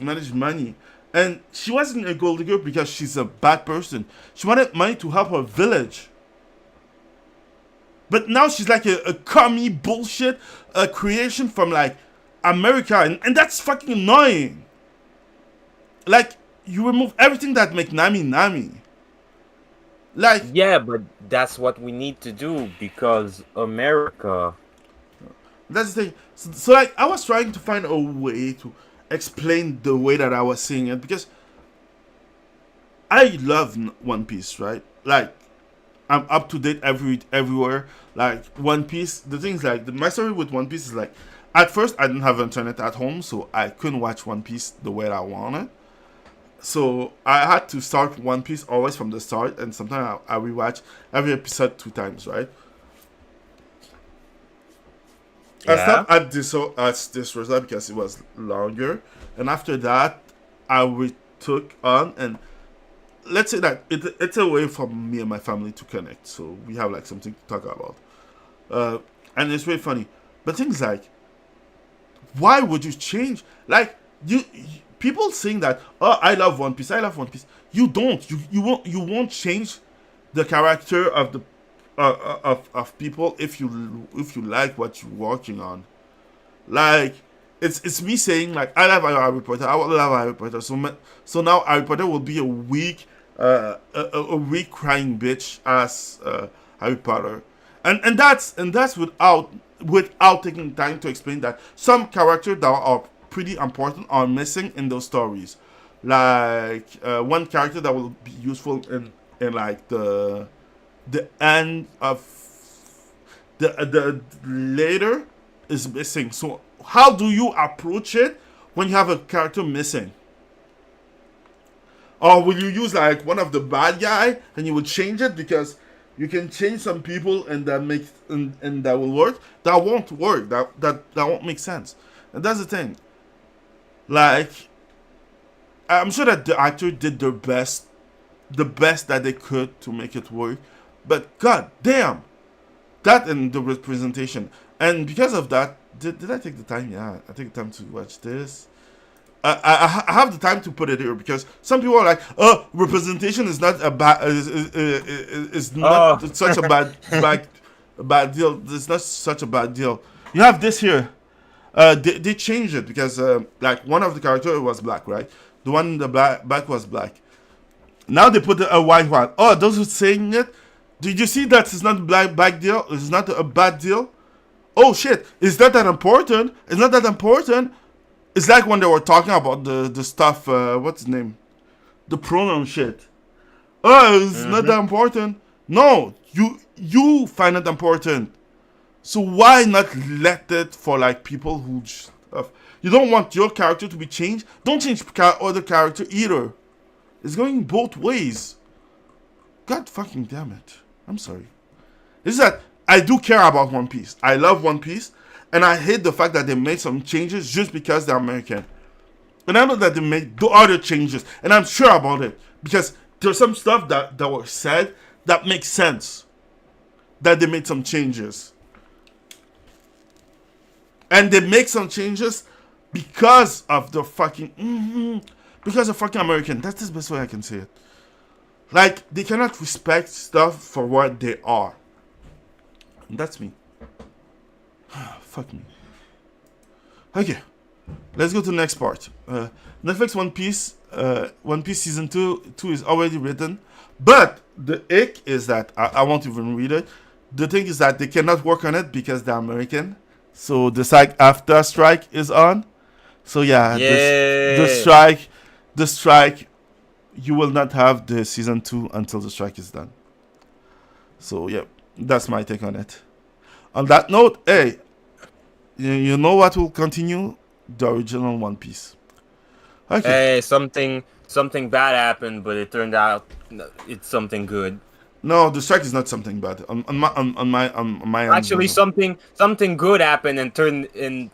manage money. And she wasn't a gold digger because she's a bad person. She wanted money to help her village. But now she's like a commie bullshit creation from like America. And that's fucking annoying. Like, you remove everything that make Nami Nami. Like, yeah, but that's what we need to do because America. That's the thing. So like, I was trying to find a way to explain the way that I was seeing it because I love One Piece, right? Like, I'm up to date everywhere. Like, One Piece, the thing is like, my story with One Piece is like, at first I didn't have internet at home, so I couldn't watch One Piece the way I wanted. So I had to start One Piece always from the start, and sometimes I rewatch every episode 2 times, right? I stopped at this result because it was longer, and after that, I retook on, and let's say that it's a way for me and my family to connect, so we have like something to talk about, and it's really funny. But things like, why would you change? Like people saying that, oh, I love One Piece. You don't. You won't change the character of the of people if you like what you're working on. Like, it's me saying like, I love Harry Potter. I love Harry Potter. So now Harry Potter will be a weak crying bitch as Harry Potter, and that's without taking time to explain that some characters that are pretty important are missing in those stories. Like one character that will be useful in like the end of the later is missing. So how do you approach it when you have a character missing? Or will you use like one of the bad guy and you will change it because you can change some people and that makes and that will work? That won't work. That won't make sense. And that's the thing. Like, I'm sure that the actor did their best, the best that they could to make it work. But god damn, that and the representation. And because of that, did I take the time? Yeah, I take the time to watch this. I have the time to put it here because some people are like, oh, representation is not a bad is not such a bad deal. It's not such a bad deal. You have this here. They changed it because like one of the characters was black, right? The one in the back was black. Now they put a white one. Oh, those who saying it, did you see that it's not a black deal? It's not a bad deal. Oh shit! Is that important? It's not that important. It's like when they were talking about the stuff. What's his name? The pronoun shit. Oh, it's not that important. No, you find it important. So why not let it for like people who stuff? You don't want your character to be changed. Don't change other character either. It's going both ways. God fucking damn it. I'm sorry. It's that I do care about One Piece. I love One Piece. And I hate the fact that they made some changes just because they're American. And I know that they made the other changes. And I'm sure about it. Because there's some stuff that were said that makes sense. That they made some changes. And they make some changes because of the fucking... because of fucking American. That's the best way I can say it. Like, they cannot respect stuff for what they are. And that's me. Fuck me. Okay. Let's go to the next part. Netflix One Piece. One Piece Season 2 is already written. But the ick is that I won't even read it. The thing is that they cannot work on it because they're American. So the SAG-AFTRA strike is on. So yeah, Yeah. the strike, you will not have the season 2 until the strike is done. So yeah, that's my take on it. On that note, hey, you know what will continue? The original One Piece. Okay. Hey, something bad happened, but it turned out it's something good. No, the strike is not something bad. On my end, Actually, something good happened and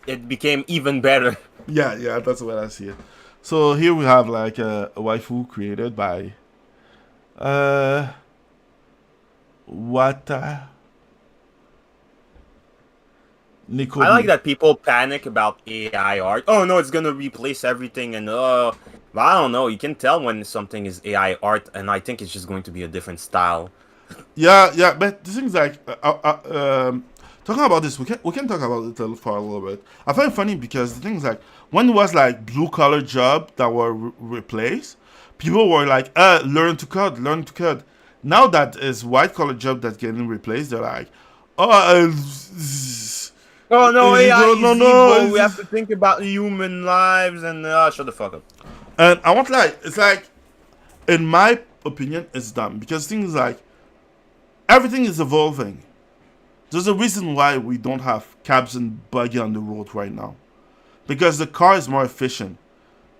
it became even better. yeah, that's what I see it. So here we have like a waifu created by Wata Nico. I like that people panic about AI art. Oh no, it's gonna replace everything, and but I don't know. You can tell when something is AI art, and I think it's just going to be a different style. Yeah, but the thing's like, talking about this, we can talk about it for a little bit. I find it funny because the thing's like, when it was like blue collar job that were replaced, people were like, learn to code. Now that is white collar job that's getting replaced, they're like, oh, Oh no, AI is no, evil. We have to think about human lives, and shut the fuck up. and I want like, it's like, in my opinion, it's dumb because things like, everything is evolving. There's a reason why we don't have cabs and buggy on the road right now. Because the car is more efficient.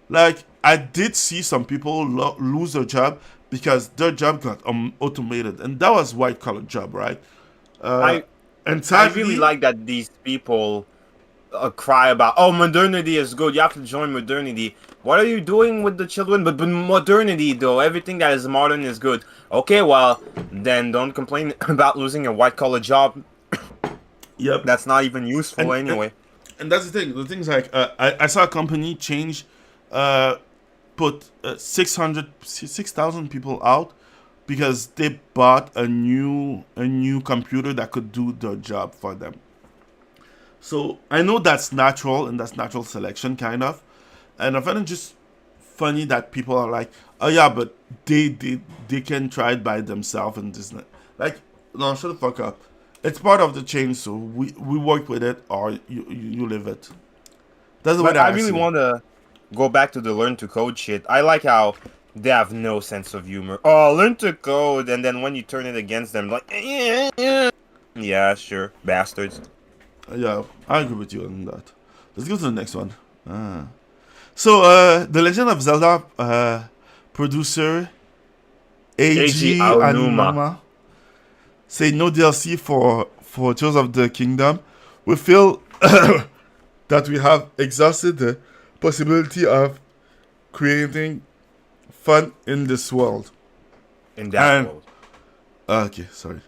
Like, I did see some people lose their job because their job got automated. And that was white collar job, right? And I sadly, really like that these people cry about, oh, modernity is good. You have to join modernity. What are you doing with the children? But modernity, though, everything that is modern is good. Okay, well, then don't complain about losing a white-collar job. Yep. That's not even useful anyway. And that's the thing. The thing's like, I saw a company change, put 6,000 people out because they bought a new computer that could do the job for them. So I know that's natural and that's natural selection kind of, and I find it just funny that people are like, oh yeah, but they can try it by themselves and this like, no, shut the fuck up. It's part of the change, so we work with it or you live it. That's the way But that I really want to go back to the learn to code shit. I like how they have no sense of humor. Oh, learn to code, and then when you turn it against them, like, yeah, sure, bastards. Yeah, I agree with you on that. Let's go to the next one. So, The Legend of Zelda producer Eiji Aonuma say no DLC for Tears of the Kingdom. We feel that we have exhausted the possibility of creating fun in this world. In that world. Okay, sorry.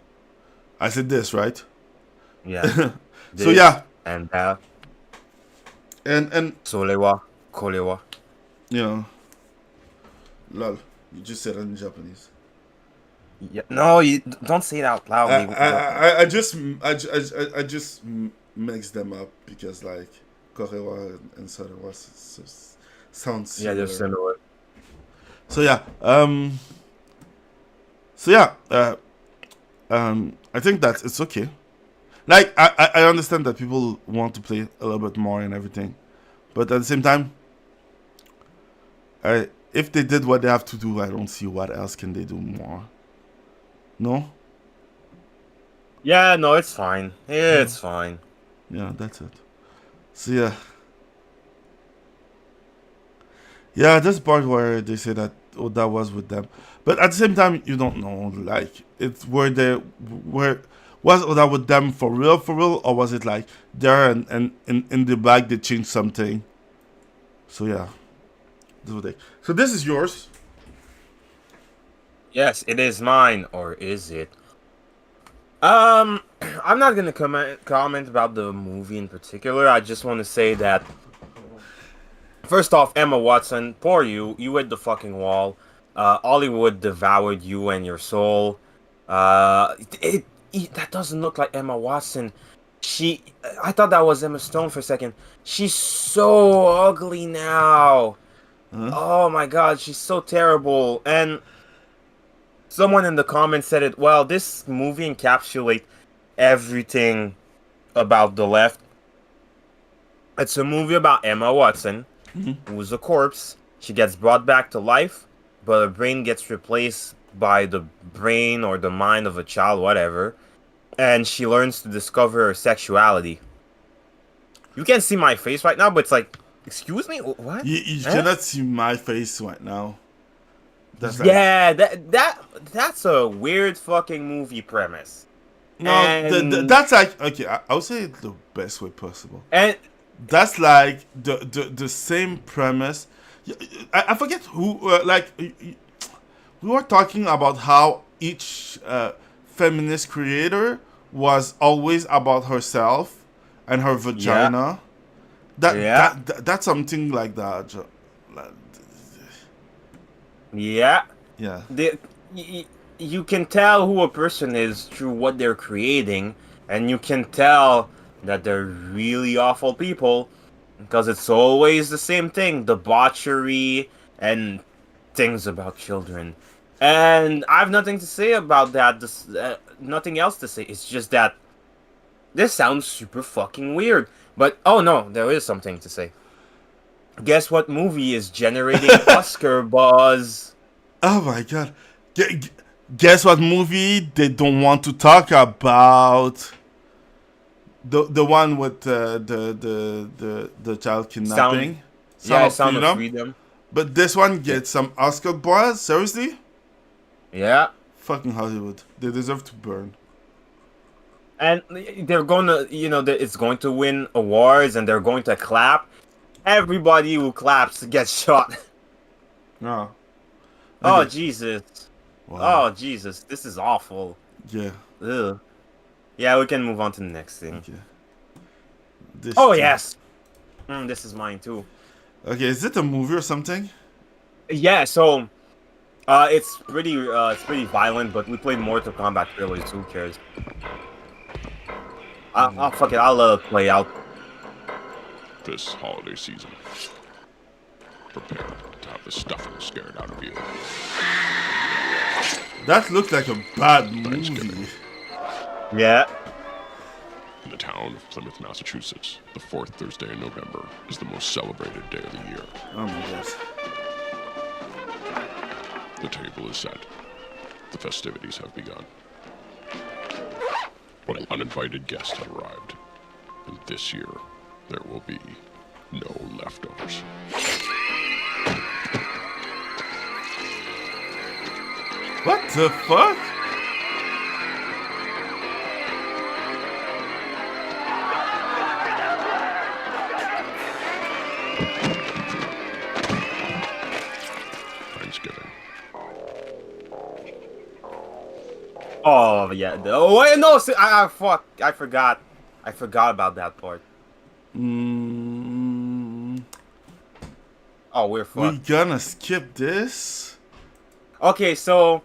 I said this, right? Yeah. So yeah. And that. And Solewa. Kolewa. you know, lol. You just said it in Japanese. Yeah, no, you don't say it out loud. I just mix them up because like Korewa and Sorewa sounds similar. Yeah, they're similar. So yeah, I think that it's okay. Like I understand that people want to play a little bit more and everything, but at the same time, if they did what they have to do, I don't see what else can they do more. No? Yeah, no, it's fine. It's fine. Yeah, that's it. So yeah. Yeah, that's the part where they say that that was with them. But at the same time, you don't know, like, it's was Oda with them for real, or was it like there and in the back they changed something? So yeah. So this is yours. Yes, it is mine, or is it? I'm not gonna comment about the movie in particular. I just want to say that, first off, Emma Watson, poor you. You hit the fucking wall. Hollywood devoured you and your soul. That doesn't look like Emma Watson. I thought that was Emma Stone for a second. She's so ugly now. Oh my god, she's so terrible. And Someone in the comments said it. Well, this movie encapsulates everything about the left. It's a movie about Emma Watson, who's a corpse. She gets brought back to life, but her brain gets replaced by the brain or the mind of a child, whatever. And she learns to discover her sexuality. You can't see my face right now, but it's like, excuse me, what? You cannot see my face right now. That's Yeah, that's a weird fucking movie premise. No, And- that's like, okay, I would say it the best way possible. And That's like the same premise. I forget who, we were talking about how each feminist creator was always about herself and her vagina. That's something like that. yeah, Yeah. you can tell who a person is through what they're creating, and you can tell that they're really awful people because it's always the same thing: debauchery and things about children. And I have nothing to say about that. Nothing else to say. It's just that this sounds super fucking weird. But oh no, there is something to say. Guess what movie is generating Oscar buzz? Oh my god. Guess what movie they don't want to talk about? The one with the child kidnapping. Sound of Freedom. But this one gets some Oscar buzz? Seriously? Yeah. Fucking Hollywood. They deserve to burn. And they're gonna, it's going to win awards, and they're going to clap. Everybody who claps gets shot. No. Oh, Okay. Jesus. Wow. Oh, Jesus. This is awful. Yeah. Ugh. Yeah, we can move on to the next thing. Okay. This Oh, thing. yes. This is mine, too. Okay, is it a movie or something? Yeah, so... it's pretty violent, but we played Mortal Kombat trailers, who cares? Fuck it, I'll let it play out. This holiday season, prepare to have the stuffing scared out of you. That looked like a bad movie. Thanksgiving. Yeah. In the town of Plymouth, Massachusetts, the fourth Thursday in November is the most celebrated day of the year. Oh my god. The table is set. The festivities have begun. But uninvited guests have arrived. And this year, there will be no leftovers. What the fuck? Thanksgiving. Oh, yeah. Oh, wait, no, fuck. I forgot. I forgot about that part. Oh, we're We fucked. gonna skip this? Okay, so...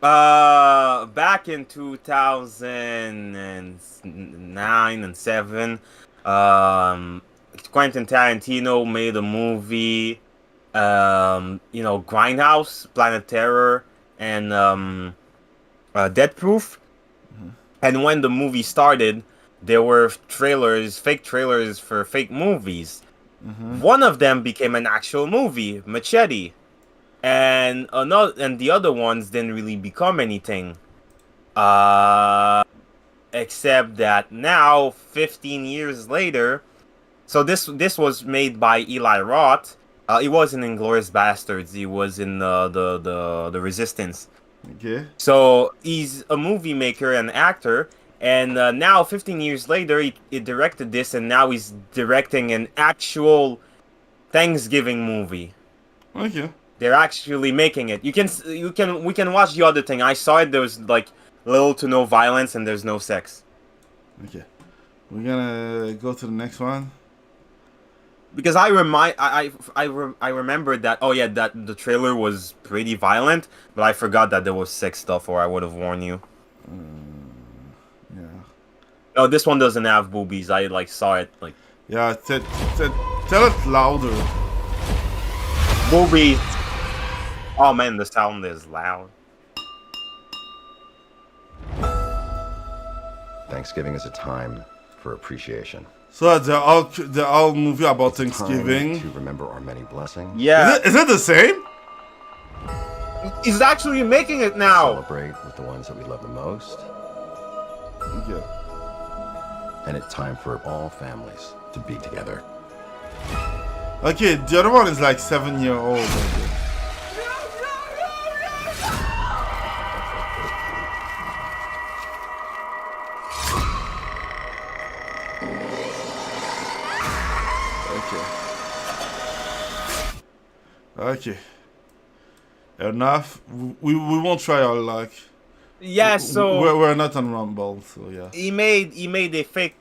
back in 2009 and 7, Quentin Tarantino made a movie, Grindhouse, Planet Terror, and Death Proof. And when the movie started, there were fake trailers for fake movies. One of them became an actual movie, Machete. And the other ones didn't really become anything. Except that now, 15 years later, so this was made by Eli Roth. He was in Inglourious Bastards. He was in the Resistance. Okay. So he's a movie maker and actor. And now, 15 years later, he directed this, and now he's directing an actual Thanksgiving movie. Okay. They're actually making it. We can watch the other thing. I saw it. There was like little to no violence, and there's no sex. Okay. We're gonna go to the next one. Because I remembered that. Oh yeah, that the trailer was pretty violent, but I forgot that there was sex stuff, or I would have warned you. Yeah. Oh, this one doesn't have boobies. I saw it like Yeah, tell it louder. boobies. Oh man, the sound is loud. Thanksgiving is a time for appreciation. So they're all movie about Time Thanksgiving. to remember our many blessings. Yeah, Is it the same? he's actually making it now. Celebrate with the ones that we love the most. Yeah. And it's time for all families to be together. Okay, the other one is like 7-year-old. Okay. Okay. Enough. We won't try our luck. Yeah, so we're not on Rumble, so yeah. he made a fake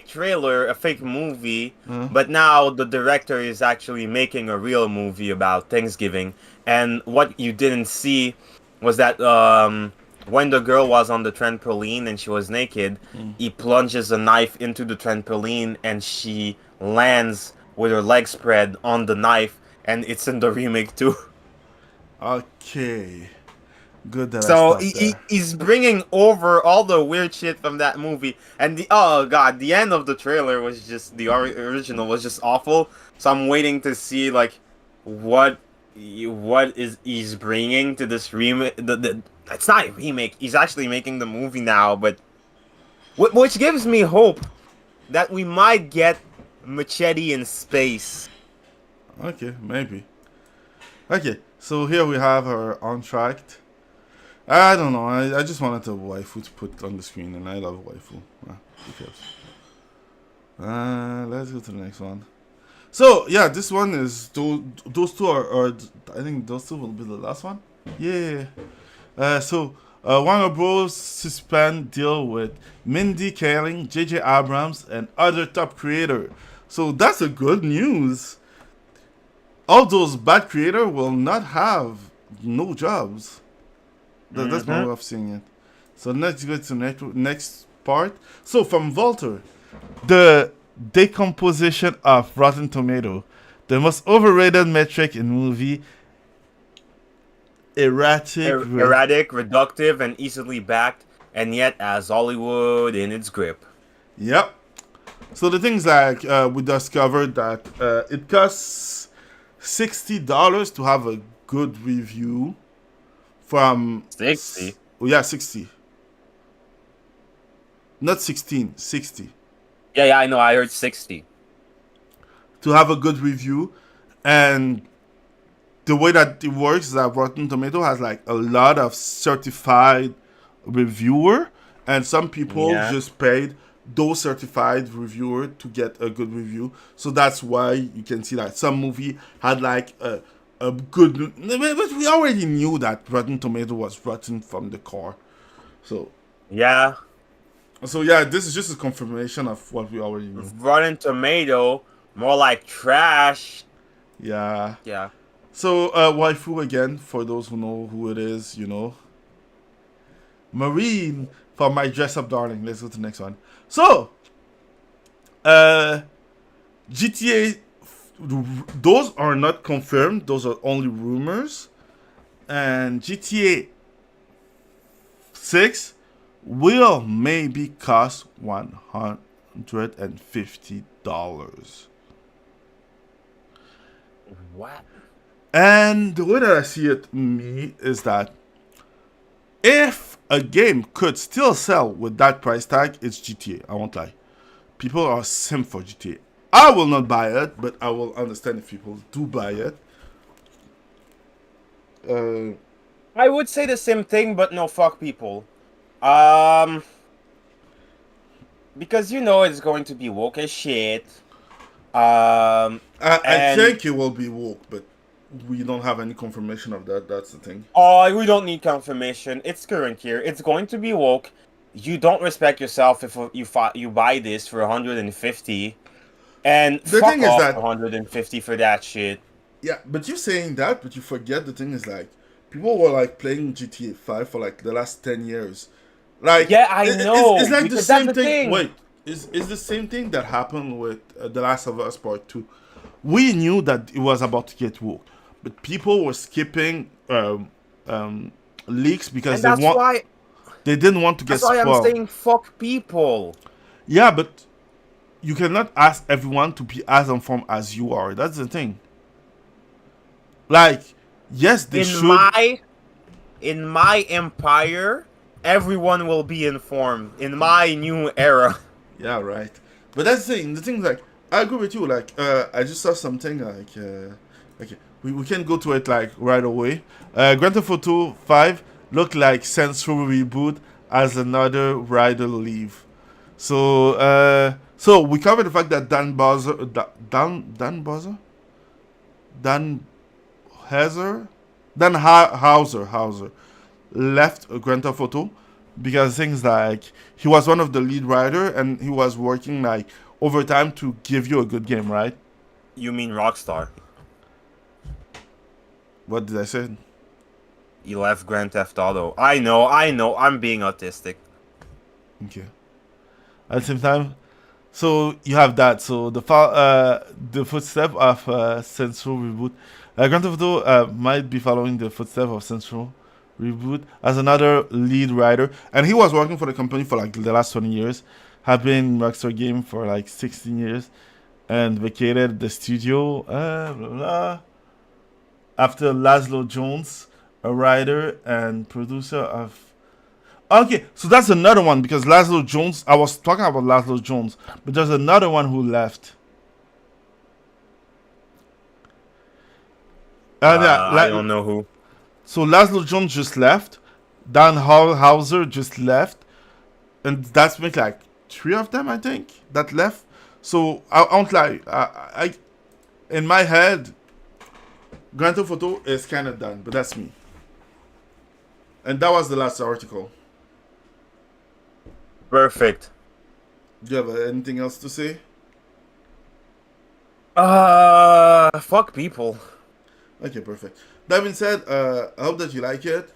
trailer, a fake movie, but now the director is actually making a real movie about Thanksgiving. And what you didn't see was that when the girl was on the trampoline and she was naked, he plunges a knife into the trampoline and she lands with her legs spread on the knife, and it's in the remake too. Okay. Good that So I stopped he's bringing over all the weird shit from that movie, and the end of the trailer was just original was just awful. So I'm waiting to see like what is he's bringing to this remake. It's not a remake. He's actually making the movie now, but which gives me hope that we might get Machete in space. Okay, maybe. Okay, so here we have her Untracked. I don't know. I just wanted a waifu to put on the screen, and I love waifu. Who cares? Let's go to the next one. So yeah, this one is those two are I think those two will be the last one. Yeah. So Warner Bros. Suspend deal with Mindy Kaling, J.J. Abrams, and other top creator. So that's a good news. All those bad creators will not have no jobs. That's my way of seeing it. So let's go to next part. So from Volter, the decomposition of Rotten Tomato, the most overrated metric in movie. Erratic, reductive, and easily backed, and yet has Hollywood in its grip. Yep. So the things like we discovered that it costs $60 to have a good review from 60. Oh yeah, 60. Not 16, 60. Yeah, I know. I heard 60. To have a good review, and the way that it works is that Rotten Tomato has like a lot of certified reviewer, and some people just paid those certified reviewer to get a good review. So that's why you can see that some movie had like a good, but we already knew that Rotten Tomato was rotten from the core. So yeah, this is just a confirmation of what we already knew. Rotten Tomato, more like trash. Yeah. Yeah. So waifu again, for those who know who it is, you know. Marine for My Dress Up Darling. Let's go to the next one. So GTA, those are not confirmed. Those are only rumors. And GTA 6 will maybe cost $150. What? And the way that I see it, me, is that if a game could still sell with that price tag, it's GTA. I won't lie. People are simp for GTA. I will not buy it, but I will understand if people do buy it. I would say the same thing, but no, fuck people. Because you know it's going to be woke as shit. I think it will be woke, but we don't have any confirmation of that. That's the thing. Oh, we don't need confirmation. It's current year. It's going to be woke. You don't respect yourself if you buy this for 150, and the fuck thing is off that 150 for that shit. Yeah, but you're saying that, but you forget the thing is like people were like playing GTA 5 for like the last 10 years. Like yeah, I know. It's like the same the thing. Wait, it's the same thing that happened with The Last of Us Part 2. We knew that it was about to get woke, but people were skipping leaks because and that's why. They didn't want to get That's why I'm spoiled. saying fuck people. Yeah, but you cannot ask everyone to be as informed as you are. That's the thing. Like, yes, they should. In my empire, everyone will be informed. In my new era. Yeah, right. But that's the thing. The thing is, like, I agree with you. Like, I just saw something like, okay, we can go to it like right away. Grand Theft Auto 5 looked like Saints Row reboot as another rider leave. So, so we covered the fact that Dan Hauser left Grand Theft Auto because things like he was one of the lead writer and he was working like overtime to give you a good game, right? You mean Rockstar? What did I say? He left Grand Theft Auto. I know. I'm being autistic. Okay. At the same time, so you have that. So the footstep of Saints Row reboot. Grand Theft Auto might be following the footstep of Saints Row reboot as another lead writer, and he was working for the company for like the last 20 years. Have been in Rockstar Game for like 16 years, and vacated the studio. Blah, blah. After Laszlo Jones, a writer and producer of. Okay, so that's another one because Laszlo Jones. I was talking about Laszlo Jones, but there's another one who left. I don't know who. So Laszlo Jones just left. Dan Hauser just left, and that's make like 3 of them, I think, that left. So I won't lie. I in my head, Grand Theft Auto is kind of done, but that's me. And that was the last article. Perfect. Do you have anything else to say? Fuck people. Okay, perfect. That being said, I hope that you like it.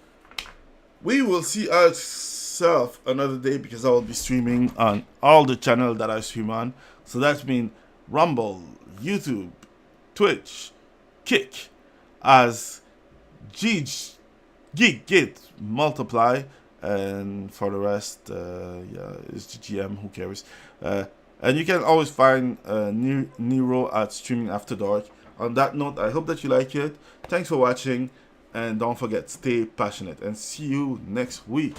We will see ourselves another day because I will be streaming on all the channels that I stream on. So that means Rumble, YouTube, Twitch, Kick, as GeekGate multiply, and for the rest, yeah, it's GGM. Who cares? And you can always find Nero at Streaming After Dark. On that note, I hope that you like it. Thanks for watching, and don't forget, stay passionate, and see you next week.